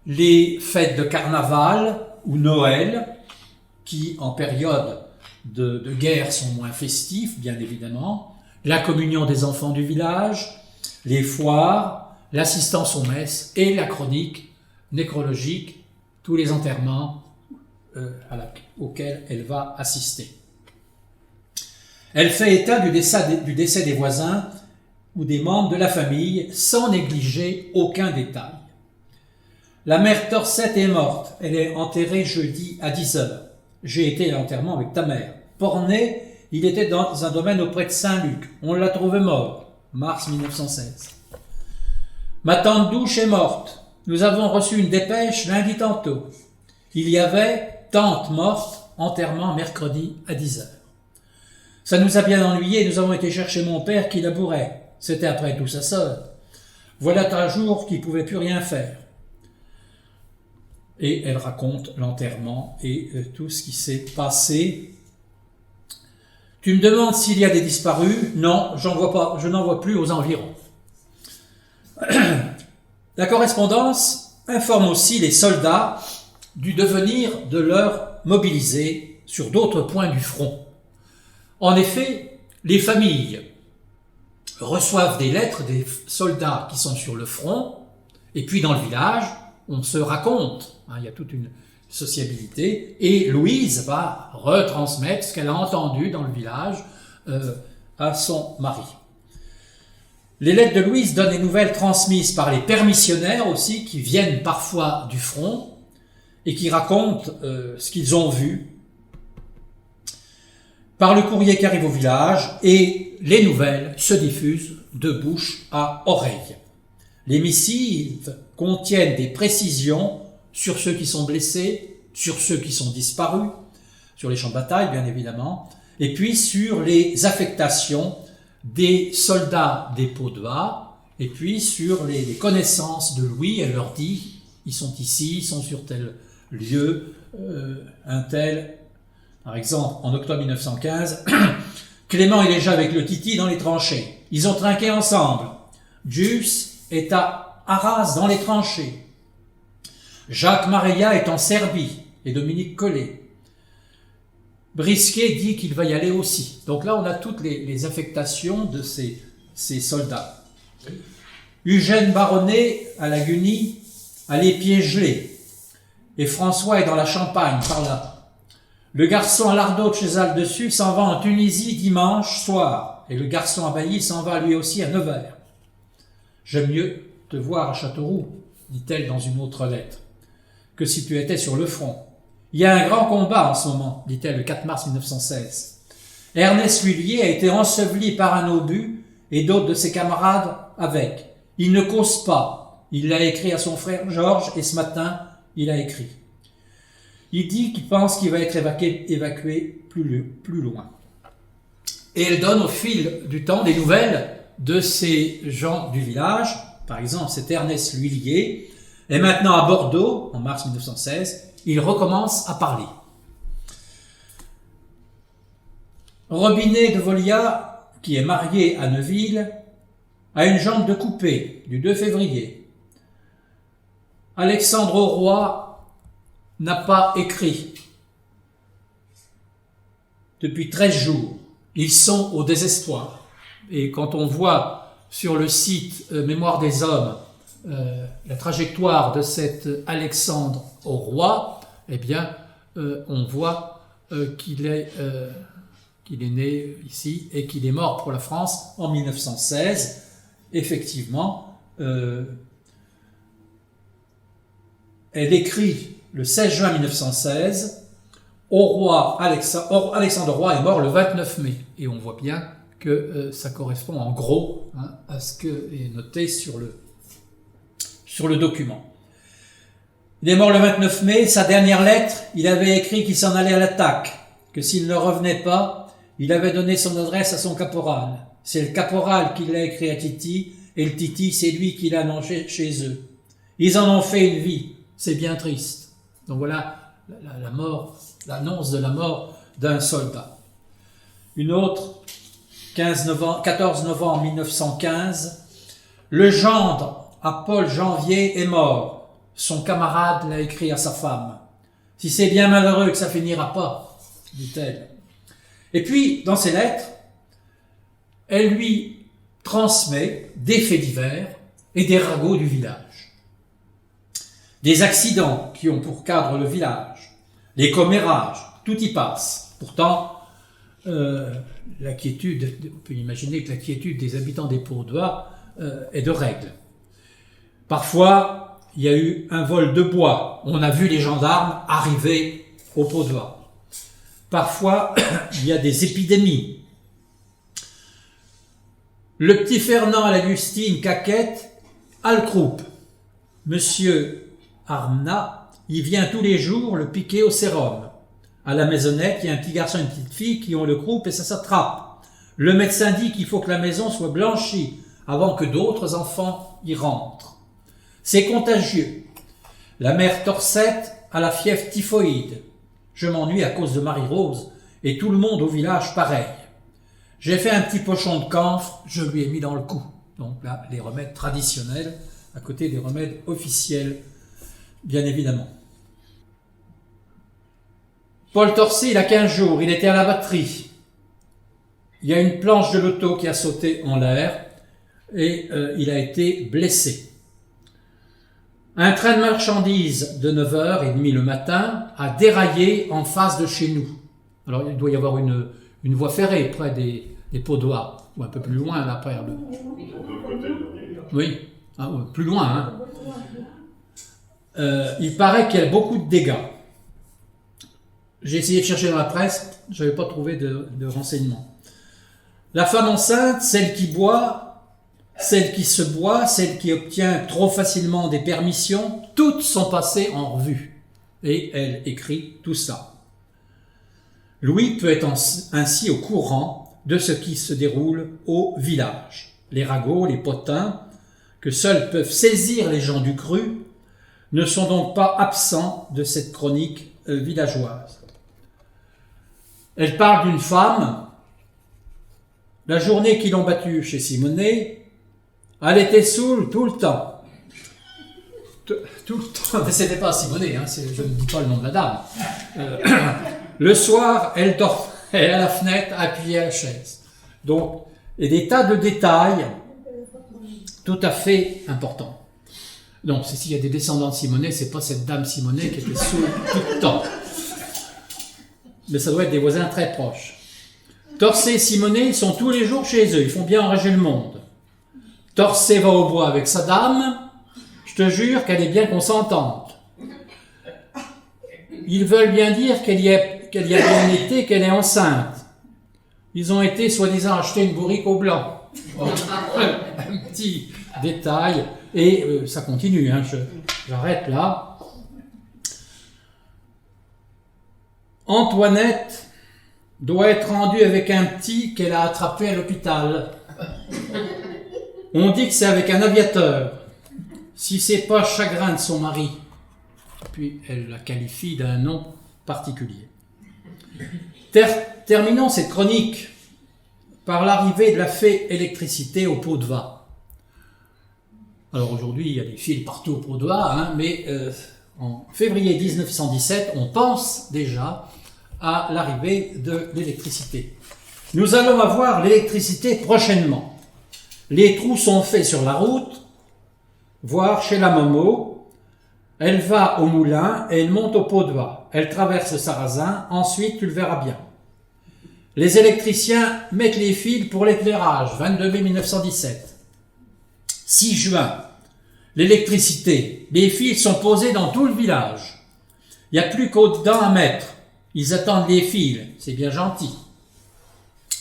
les fêtes de carnaval ou Noël, qui en période de guerre sont moins festifs, bien évidemment, la communion des enfants du village, les foires, l'assistance aux messes et la chronique nécrologique, tous les enterrements auxquels elle va assister. Elle fait état du décès des voisins ou des membres de la famille sans négliger aucun détail. La mère Torsette est morte, elle est enterrée jeudi à 10h. J'ai été à l'enterrement avec ta mère. Pornet, il était dans un domaine auprès de Saint-Luc. On l'a trouvé mort, mars 1916. Ma tante Douche est morte. Nous avons reçu une dépêche lundi tantôt. Il y avait tante morte, enterrement mercredi à 10h. Ça nous a bien ennuyés, nous avons été chercher mon père qui labourait. C'était après tout sa sœur. Voilà qu'un jour qu'il ne pouvait plus rien faire. Et elle raconte l'enterrement et tout ce qui s'est passé. Tu me demandes s'il y a des disparus? Non, j'en vois pas, je n'en vois plus aux environs. La correspondance informe aussi les soldats du devenir de leurs mobilisés sur d'autres points du front. En effet, les familles reçoivent des lettres des soldats qui sont sur le front, et puis dans le village, on se raconte, il y a toute une sociabilité, et Louise va retransmettre ce qu'elle a entendu dans le village à son mari. Les lettres de Louise donnent des nouvelles transmises par les permissionnaires aussi, qui viennent parfois du front, et qui racontent ce qu'ils ont vu, par le courrier qui arrive au village, et les nouvelles se diffusent de bouche à oreille. Les missives contiennent des précisions sur ceux qui sont blessés, sur ceux qui sont disparus, sur les champs de bataille bien évidemment, et puis sur les affectations des soldats des Paudois, et puis sur les connaissances de Louis. Elle leur dit, ils sont ici, ils sont sur tel lieu, un tel... Par exemple, en octobre 1915, Clément est déjà avec le Titi dans les tranchées. Ils ont trinqué ensemble. Gius est à Arras dans les tranchées. Jacques Mareilla est en Serbie et Dominique Collet. Brisquet dit qu'il va y aller aussi. Donc là, on a toutes les affectations de ces soldats. Eugène Baronnet à la Gunie a les pieds gelés. Et François est dans la Champagne, par là. Le garçon à l'Ardaud de Chezal dessus s'en va en Tunisie dimanche soir. Et le garçon à Bailly s'en va lui aussi à 9h. J'aime mieux te voir à Châteauroux, dit-elle dans une autre lettre, que si tu étais sur le front. Il y a un grand combat en ce moment, dit-elle le 4 mars 1916. Ernest Lhuillier a été enseveli par un obus et d'autres de ses camarades avec. Il ne cause pas. Il l'a écrit à son frère Georges et ce matin, il a écrit. il dit qu'il pense qu'il va être évacué plus loin. Et elle donne au fil du temps des nouvelles de ces gens du village. Par exemple, c'est Ernest L'Huillier. Et maintenant à Bordeaux, en mars 1916, il recommence à parler. Robinet de Volia, qui est marié à Neuville, a une jambe de coupée du 2 février. Alexandre Roy n'a pas écrit depuis 13 jours. Ils sont au désespoir. Et quand on voit sur le site Mémoire des Hommes la trajectoire de cet Alexandre Roy, eh bien, on voit qu'il est né ici et qu'il est mort pour la France en 1916. Effectivement, elle écrit le 16 juin 1916 au roi Alexandre Roy est mort le 29 mai. Et on voit bien que ça correspond en gros à ce qui est noté sur le document. Il est mort le 29 mai. Sa dernière lettre, il avait écrit qu'il s'en allait à l'attaque, que s'il ne revenait pas, il avait donné son adresse à son caporal. C'est le caporal qui l'a écrit à Titi, et le Titi, c'est lui qui l'a annoncé chez eux. Ils en ont fait une vie. C'est bien triste. Donc voilà la mort, l'annonce de la mort d'un soldat. Une autre, 14 novembre 1915, le gendre à Paul Janvier est mort. Son camarade l'a écrit à sa femme. Si c'est bien malheureux que ça finira pas, dit-elle. Et puis, dans ses lettres, elle lui transmet des faits divers et des ragots du village. Des accidents qui ont pour cadre le village, les commérages, tout y passe. Pourtant, la quiétude, on peut imaginer que la quiétude des habitants des Pourdois est de règle. Parfois, il y a eu un vol de bois. On a vu les gendarmes arriver au Pourdois. Parfois, il y a des épidémies. Le petit Fernand à l'Augustine Caquette a le croup. Monsieur Arnat, il vient tous les jours le piquer au sérum. À la maisonnette, il y a un petit garçon et une petite fille qui ont le croup et ça s'attrape. Le médecin dit qu'il faut que la maison soit blanchie avant que d'autres enfants y rentrent. C'est contagieux. La mère Torsette a la fièvre typhoïde. Je m'ennuie à cause de Marie-Rose et tout le monde au village pareil. J'ai fait un petit pochon de camphre, je lui ai mis dans le cou. Donc là, les remèdes traditionnels à côté des remèdes officiels, bien évidemment. Paul Torcy, il a 15 jours, il était à la batterie. Il y a une planche de l'auto qui a sauté en l'air et il a été blessé. Un train de marchandises de 9h30 le matin a déraillé en face de chez nous. Alors il doit y avoir une voie ferrée près des Pourdois, ou un peu plus loin là, près de... Oui, plus loin. Il paraît qu'il y a beaucoup de dégâts. J'ai essayé de chercher dans la presse, je n'avais pas trouvé de renseignements. La femme enceinte, celle qui boit, celle qui se boit, celle qui obtient trop facilement des permissions, toutes sont passées en revue. Et elle écrit tout ça. Louis peut être ainsi au courant de ce qui se déroule au village. Les ragots, les potins, que seuls peuvent saisir les gens du cru, ne sont donc pas absents de cette chronique villageoise. Elle parle d'une femme. La journée qu'ils l'ont battue chez Simonet, elle était saoule tout le temps. Tout le temps. C'était pas Simonet, je ne dis pas le nom de la dame. Le soir, elle dormait à la fenêtre, appuyée à la chaise. Donc, et des tas de détails tout à fait importants. Non, s'il y a des descendants de Simonet, c'est pas cette dame Simonet qui était saoule tout le temps. Mais ça doit être des voisins très proches. Torcé et Simonet sont tous les jours chez eux, ils font bien enrager le monde. Torcé va au bois avec sa dame, je te jure qu'elle est bien consentante. Ils veulent bien dire qu'elle y a bien été, qu'elle est enceinte. Ils ont été soi-disant acheter une bourrique au blanc. Un petit détail, et ça continue, j'arrête là. Antoinette doit être rendue avec un petit qu'elle a attrapé à l'hôpital. On dit que c'est avec un aviateur. Si c'est pas chagrin de son mari. Puis elle la qualifie d'un nom particulier. Terminons cette chronique par l'arrivée de la fée électricité au Pot-de-Vin. Alors aujourd'hui, il y a des fils partout au Pot-de-Vin, mais en février 1917, on pense déjà à l'arrivée de l'électricité. Nous allons avoir l'électricité prochainement. Les trous sont faits sur la route, voire chez la Momo. Elle va au moulin et elle monte au Pot-de-Vin. Elle traverse Sarrazin, ensuite tu le verras bien. Les électriciens mettent les fils pour l'éclairage, 22 mai 1917. 6 juin, l'électricité. Les fils sont posés dans tout le village. Il n'y a plus qu'au-dedans à mettre. Ils attendent les fils, c'est bien gentil.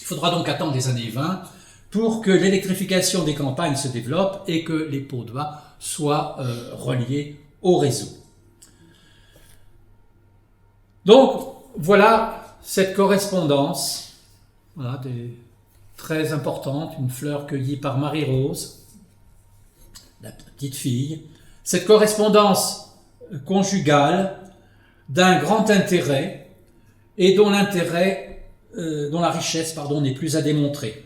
Il faudra donc attendre les années 20 pour que l'électrification des campagnes se développe et que les Pot-de-Vin soient reliés au réseau. Donc, voilà cette correspondance, très importante, une fleur cueillie par Marie-Rose, la petite fille. Cette correspondance conjugale d'un grand intérêt et dont la richesse n'est plus à démontrer.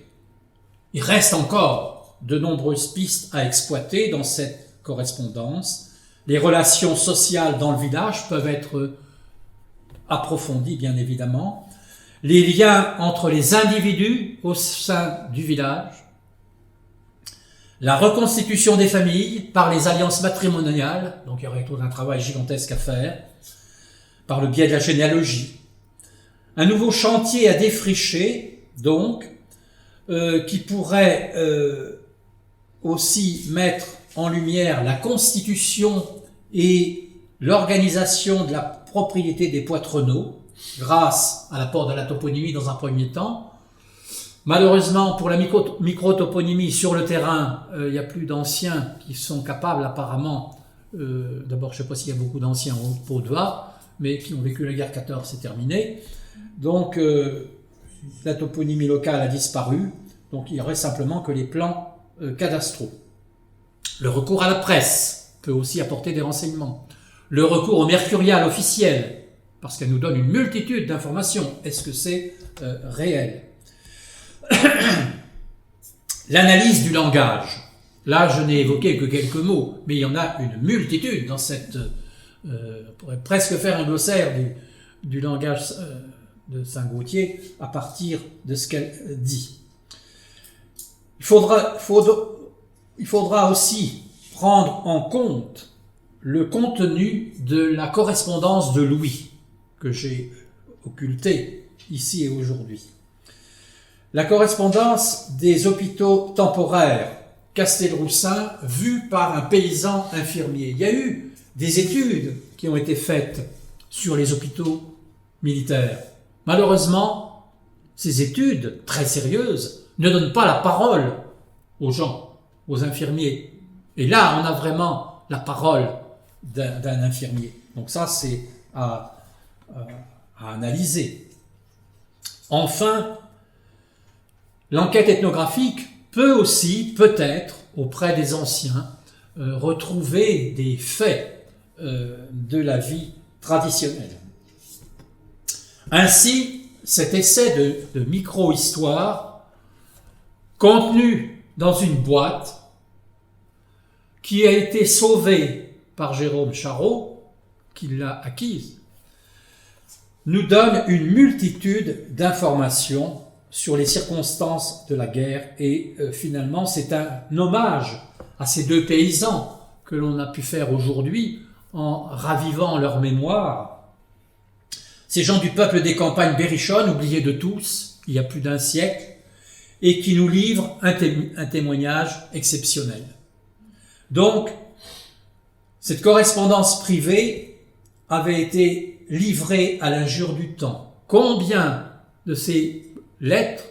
Il reste encore de nombreuses pistes à exploiter dans cette correspondance. Les relations sociales dans le village peuvent être approfondies, bien évidemment. Les liens entre les individus au sein du village. La reconstitution des familles par les alliances matrimoniales, donc il y aurait tout un travail gigantesque à faire, par le biais de la généalogie. Un nouveau chantier à défricher, donc, qui pourrait aussi mettre en lumière la constitution et l'organisation de la propriété des Poitreneaux, grâce à l'apport de la toponymie dans un premier temps. Malheureusement, pour la microtoponymie sur le terrain, il n'y a plus d'anciens qui sont capables apparemment, d'abord je ne sais pas s'il y a beaucoup d'anciens au Pot-de-Vin, mais qui ont vécu la guerre 14, c'est terminé. Donc la toponymie locale a disparu, donc il y aurait simplement que les plans cadastraux. Le recours à la presse peut aussi apporter des renseignements. Le recours au mercurial officiel, parce qu'elle nous donne une multitude d'informations. Est-ce que c'est réel? L'analyse du langage. Là, je n'ai évoqué que quelques mots, mais il y en a une multitude dans cette... on pourrait presque faire un glossaire du langage de Saint-Gauthier à partir de ce qu'elle dit. Il faudra aussi prendre en compte le contenu de la correspondance de Louis, que j'ai occulté ici et aujourd'hui. La correspondance des hôpitaux temporaires Castelroussin vue par un paysan infirmier. Il y a eu des études qui ont été faites sur les hôpitaux militaires. Malheureusement, ces études très sérieuses ne donnent pas la parole aux gens, aux infirmiers. Et là, on a vraiment la parole d'un infirmier. Donc ça, c'est à analyser. Enfin, l'enquête ethnographique peut aussi, peut-être, auprès des anciens, retrouver des faits de la vie traditionnelle. Ainsi, cet essai de micro-histoire, contenu dans une boîte, qui a été sauvé par Jérôme Charot, qui l'a acquise, nous donne une multitude d'informations sur les circonstances de la guerre et finalement c'est un hommage à ces deux paysans que l'on a pu faire aujourd'hui en ravivant leur mémoire. Ces gens du peuple des campagnes berrichonnes, oubliés de tous, il y a plus d'un siècle, et qui nous livrent un témoignage exceptionnel. Donc, cette correspondance privée avait été livrée à l'injure du temps. Combien de ces lettres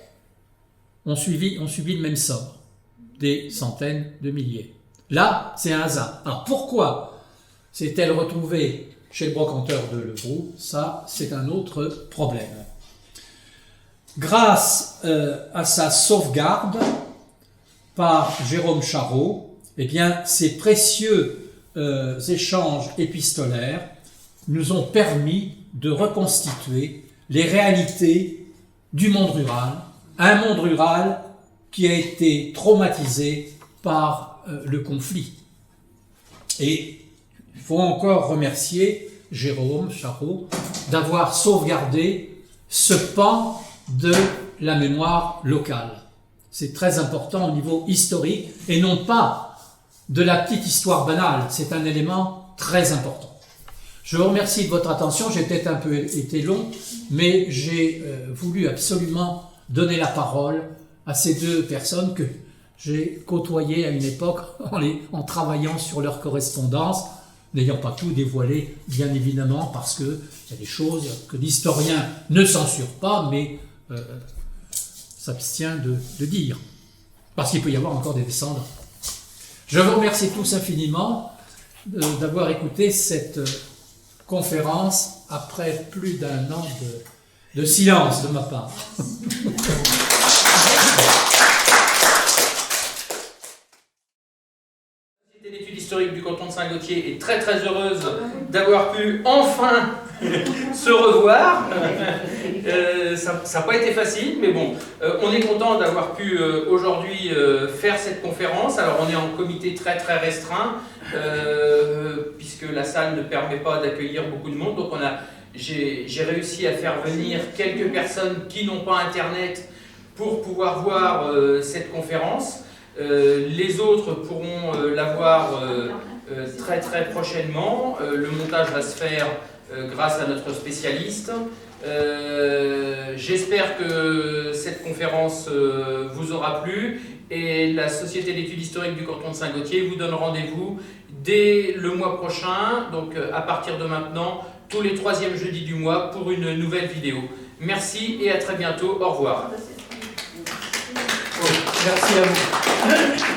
ont subi le même sort? Des centaines de milliers. Là, c'est un hasard. Alors pourquoi s'est-elle retrouvée chez le brocanteur de Levroux, ça c'est un autre problème. Grâce à sa sauvegarde par Jérôme Charot, eh bien, ces précieux échanges épistolaires nous ont permis de reconstituer les réalités du monde rural, un monde rural qui a été traumatisé par le conflit. Et il faut encore remercier Jérôme Charot d'avoir sauvegardé ce pan de la mémoire locale. C'est très important au niveau historique et non pas de la petite histoire banale. C'est un élément très important. Je vous remercie de votre attention. J'ai peut-être un peu été long, mais j'ai voulu absolument donner la parole à ces deux personnes que j'ai côtoyées à une époque en travaillant sur leur correspondance, n'ayant pas tout dévoilé, bien évidemment, parce qu'il y a des choses que l'historien ne censure pas, mais s'abstient de dire, parce qu'il peut y avoir encore des descendants. Je vous remercie tous infiniment d'avoir écouté cette conférence après plus d'un an de silence de ma part. L'étude historique du canton de Saint-Gaultier est très très heureuse d'avoir pu enfin se revoir. Ça n'a pas été facile, mais bon, on est content d'avoir pu aujourd'hui faire cette conférence. Alors on est en comité très très restreint, puisque la salle ne permet pas d'accueillir beaucoup de monde. Donc j'ai réussi à faire venir quelques personnes qui n'ont pas internet pour pouvoir voir cette conférence. Les autres pourront la voir très très prochainement. Le montage va se faire grâce à notre spécialiste. J'espère que cette conférence vous aura plu et la Société d'études historiques du canton de Saint-Gaultier vous donne rendez-vous dès le mois prochain, donc à partir de maintenant, tous les 3e jeudis du mois pour une nouvelle vidéo. Merci et à très bientôt. Au revoir. Merci à vous.